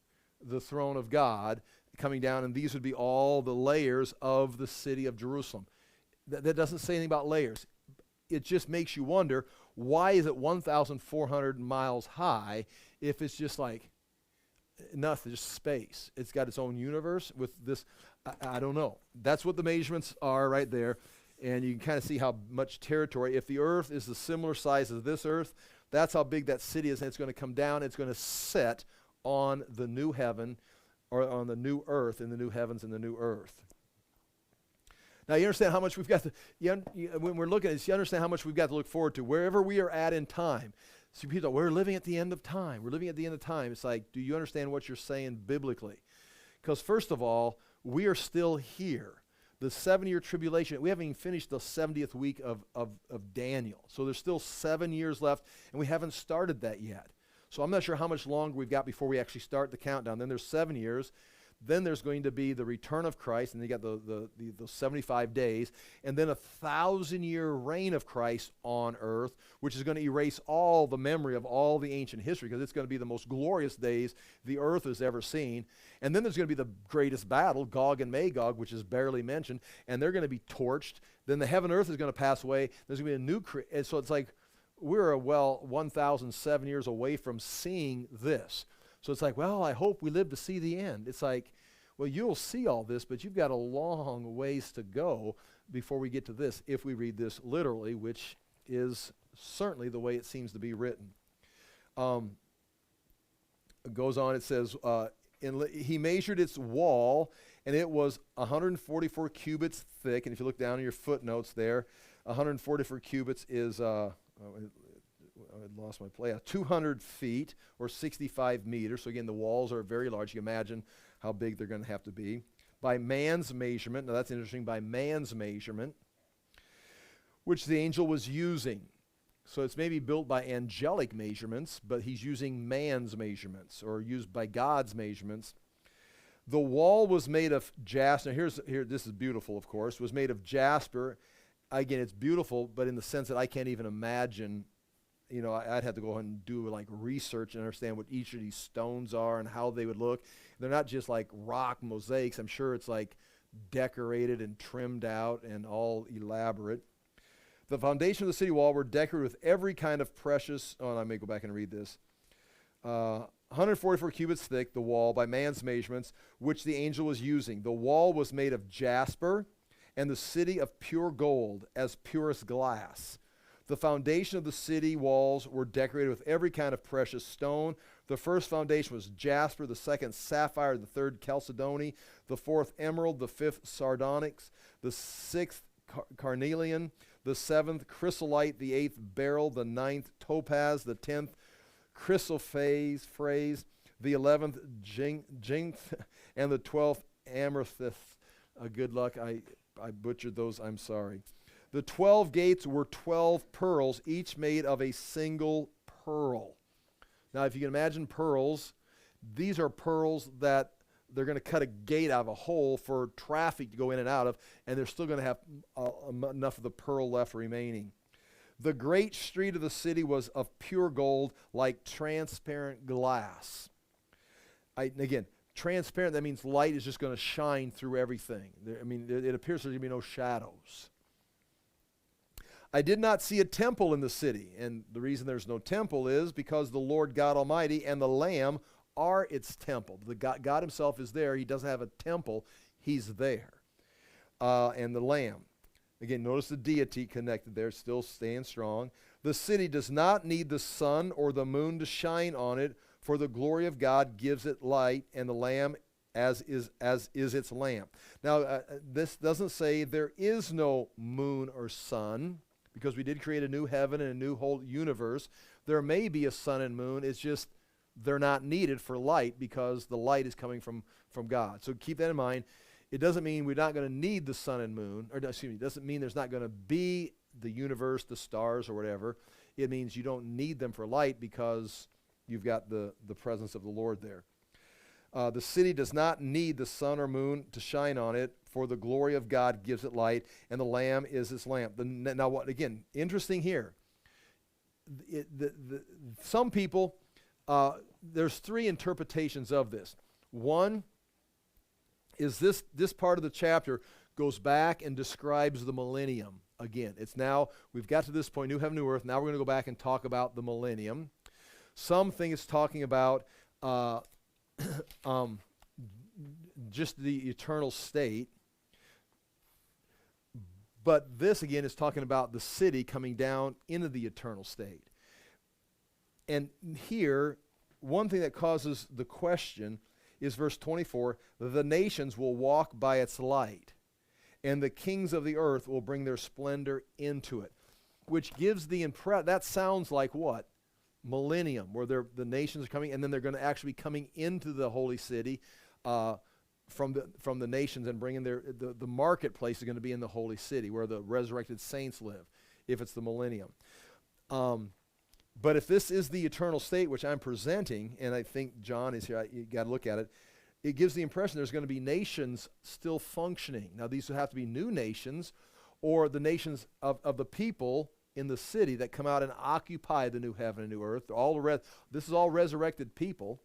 the throne of God coming down, and these would be all the layers of the city of Jerusalem. That doesn't say anything about layers. It just makes you wonder, why is it 1,400 miles high if it's just like nothing, just space? It's got its own universe with this. I don't know. That's what the measurements are right there, and you can kind of see how much territory. If the earth is the similar size as this earth, that's how big that city is, and it's going to come down. It's going to set on the new heaven, or on the new earth, in the new heavens and the new earth. Now, you understand how much we've got to, when we're looking at this, you understand how much we've got to look forward to, wherever we are at in time. So people, we're living at the end of time. We're living at the end of time. It's like, do you understand what you're saying biblically? Because first of all, we are still here. The 7-year tribulation, we haven't even finished the 70th week of Daniel. So there's still 7 years left, and we haven't started that yet. So I'm not sure how much longer we've got before we actually start the countdown. Then there's 7 years. Then there's going to be the return of Christ, and you got the 75 days, and then a 1,000-year reign of Christ on earth, which is going to erase all the memory of all the ancient history, because it's going to be the most glorious days the earth has ever seen. And then there's going to be the greatest battle, Gog and Magog, which is barely mentioned, and they're going to be torched. Then the heaven and earth is going to pass away. There's going to be a new and so it's like we're 1,007 years away from seeing this. So it's like, well, I hope we live to see the end. It's like, well, you'll see all this, but you've got a long ways to go before we get to this, if we read this literally, which is certainly the way it seems to be written. It goes on, it says, he measured its wall, and it was 144 cubits thick. And if you look down in your footnotes there, 144 cubits is... I lost my place. 200 feet or 65 meters. So again, the walls are very large. You can imagine how big they're going to have to be. By man's measurement, now that's interesting, by man's measurement, which the angel was using. So it's maybe built by angelic measurements, but he's using man's measurements or used by God's measurements. The wall was made of jasper. Now this is beautiful, of course. Was made of jasper. Again, it's beautiful, but in the sense that I can't even imagine. I'd have to go ahead and do like research and understand what each of these stones are and how they would look. They're not just like rock mosaics. I'm sure it's like decorated and trimmed out and all elaborate. The foundation of the city wall were decorated with every kind of precious, I may go back and read this. 144 cubits thick, the wall, by man's measurements, which the angel was using. The wall was made of jasper, and the city of pure gold, as purest glass. The foundation of the city walls were decorated with every kind of precious stone. The first foundation was jasper, the second sapphire, the third chalcedony, the fourth emerald, the fifth sardonyx, the sixth carnelian, the seventh chrysolite, the eighth beryl, the ninth topaz, the 10th chrysoprase, the 11th jinth, and the 12th amethyst. Good luck. I butchered those. I'm sorry. The 12 gates were 12 pearls, each made of a single pearl. Now, if you can imagine pearls, these are pearls that they're going to cut a gate out of a hole for traffic to go in and out of, and they're still going to have enough of the pearl left remaining. The great street of the city was of pure gold, like transparent glass. Again, transparent, that means light is just going to shine through everything. It appears there's going to be no shadows. I did not see a temple in the city, and the reason there's no temple is because the Lord God Almighty and the Lamb are its temple. God himself is there. He doesn't have a temple. He's there. And the Lamb. Again, notice the deity connected there, still staying strong. The city does not need the sun or the moon to shine on it, for the glory of God gives it light, and the Lamb as is its lamp. Now, this doesn't say there is no moon or sun, because we did create a new heaven and a new whole universe. There may be a sun and moon. It's just they're not needed for light because the light is coming from God. So keep that in mind. It doesn't mean we're not going to need the sun and moon, or excuse me, it doesn't mean there's not going to be the universe, the stars, or whatever. It means you don't need them for light because you've got the presence of the Lord there. The city does not need the sun or moon to shine on it, for the glory of God gives it light, and the Lamb is its lamp. Now, what again? Interesting here. Some people, there's three interpretations of this. One is this part of the chapter goes back and describes the millennium. Again, it's now, we've got to this point, new heaven, new earth. Now we're going to go back and talk about the millennium. Some think it's talking about just the eternal state. But this, again, is talking about the city coming down into the eternal state. And here, one thing that causes the question is verse 24, the nations will walk by its light, and the kings of the earth will bring their splendor into it. Which gives the impression, that sounds like what? Millennium, where the nations are coming, and then they're going to actually be coming into the holy city from the nations and bringing the marketplace is going to be in the holy city where the resurrected saints live, if it's the millennium. But if this is the eternal state, which I'm presenting, and I think John is here, you got to look at it, it gives the impression there's going to be nations still functioning. Now, these would have to be new nations, or the nations of the people in the city that come out and occupy the new heaven and new earth. This is all resurrected people.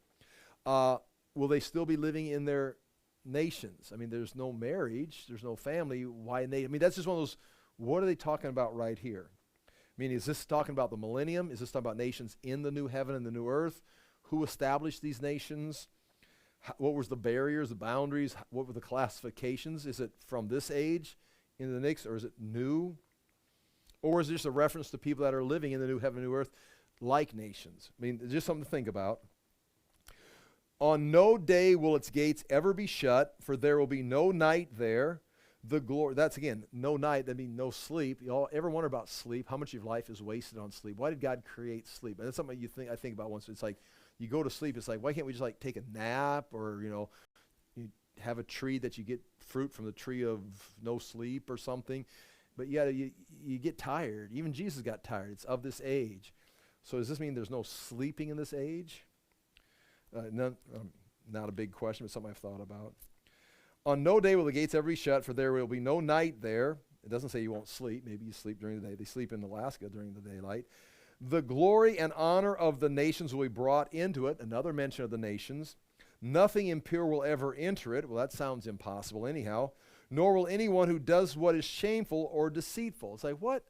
Will they still be living in their nations? I mean, there's no marriage, there's no family. Why? That's just one of those, what are they talking about right here? I mean, is this talking about the millennium? Is this talking about nations in the new heaven and the new earth? Who established these nations? What was the barriers, the boundaries? What were the classifications? Is it from this age into the next, or is it new? Or is it just a reference to people that are living in the new heaven and new earth like nations? I mean, just something to think about. On no day will its gates ever be shut, for there will be no night there. The glory, that's again, no night, that means no sleep. You all ever wonder about sleep? How much of your life is wasted on sleep? Why did God create sleep? And that's something I think about once. It's like, you go to sleep, it's like, why can't we just like take a nap, or, you have a tree that you get fruit from the tree of no sleep or something? but yet you get tired. Even Jesus got tired. It's of this age. So does this mean there's no sleeping in this age? Not a big question, but something I've thought about. On no day will the gates ever be shut, for there will be no night there. It doesn't say you won't sleep. Maybe you sleep during the day. They sleep in Alaska during the daylight. The glory and honor of the nations will be brought into it. Another mention of the nations. Nothing impure will ever enter it. Well, that sounds impossible anyhow. Nor will anyone who does what is shameful or deceitful. It's like, what?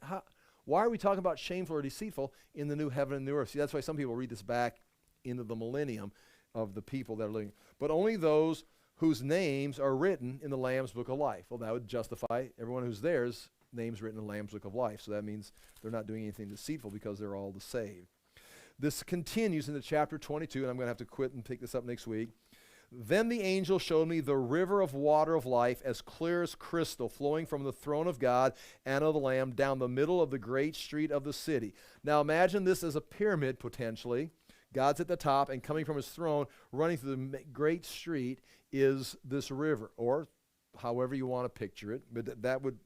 Why are we talking about shameful or deceitful in the new heaven and new earth? See, that's why some people read this back into the millennium of the people that are living. But only those whose names are written in the Lamb's Book of Life. Well, that would justify everyone who's theirs, names written in the Lamb's Book of Life. So that means they're not doing anything deceitful because they're all the saved. This continues into chapter 22, and I'm going to have to quit and pick this up next week. Then the angel showed me the river of water of life, as clear as crystal, flowing from the throne of God and of the Lamb down the middle of the great street of the city. Now imagine this as a pyramid, potentially. God's at the top, and coming from his throne, running through the great street, is this river, or however you want to picture it, but that would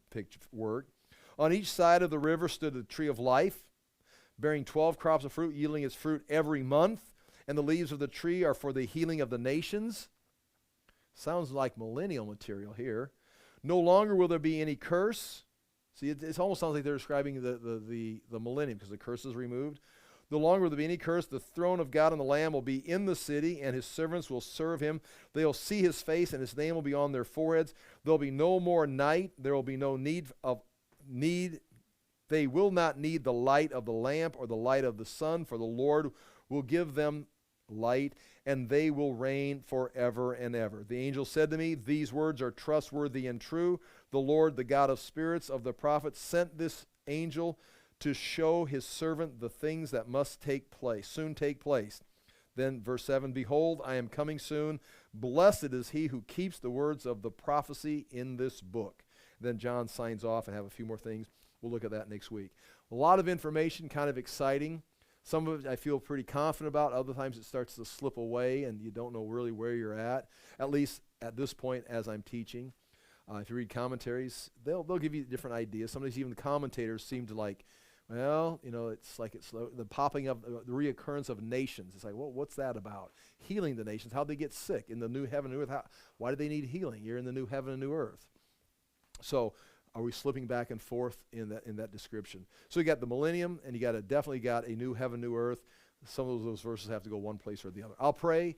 work. On each side of the river stood the tree of life, bearing 12 crops of fruit, yielding its fruit every month. And the leaves of the tree are for the healing of the nations. Sounds like millennial material here. No longer will there be any curse. See, it almost sounds like they're describing the millennium because the curse is removed. No longer will there be any curse. The throne of God and the Lamb will be in the city, and his servants will serve him. They will see his face, and his name will be on their foreheads. There will be no more night. There will be no need. They will not need the light of the lamp or the light of the sun, for the Lord will give them light, and they will reign forever and ever. The angel said to me, these words are trustworthy and true. The Lord, the God of spirits of the prophets, sent this angel to show his servant the things that must soon take place. Then verse 7, behold, I am coming soon. Blessed is he who keeps the words of the prophecy in this book. Then John signs off and have a few more things. We'll look at that next week. A lot of information, kind of exciting. Some of it I feel pretty confident about. Other times it starts to slip away and you don't know really where you're at least at this point as I'm teaching. If you read commentaries, they'll give you different ideas. Sometimes even the commentators seem to like, well, it's like the popping up, the reoccurrence of nations. It's like, well, what's that about? Healing the nations. How'd they get sick in the new heaven and new earth? Why do they need healing? You're in the new heaven and new earth. So are we slipping back and forth in that description? So you got the millennium, and you definitely got a new heaven, new earth. Some of those verses have to go one place or the other. I'll pray,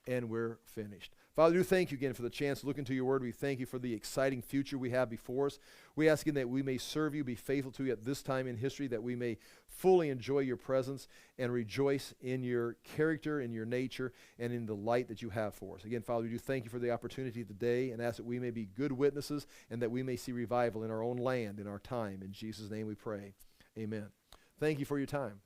and we're finished. Father, we do thank you again for the chance to look into your word. We thank you for the exciting future we have before us. We ask again that we may serve you, be faithful to you at this time in history, that we may fully enjoy your presence and rejoice in your character, in your nature, and in the light that you have for us. Again, Father, we do thank you for the opportunity today and ask that we may be good witnesses and that we may see revival in our own land, in our time. In Jesus' name we pray. Amen. Thank you for your time.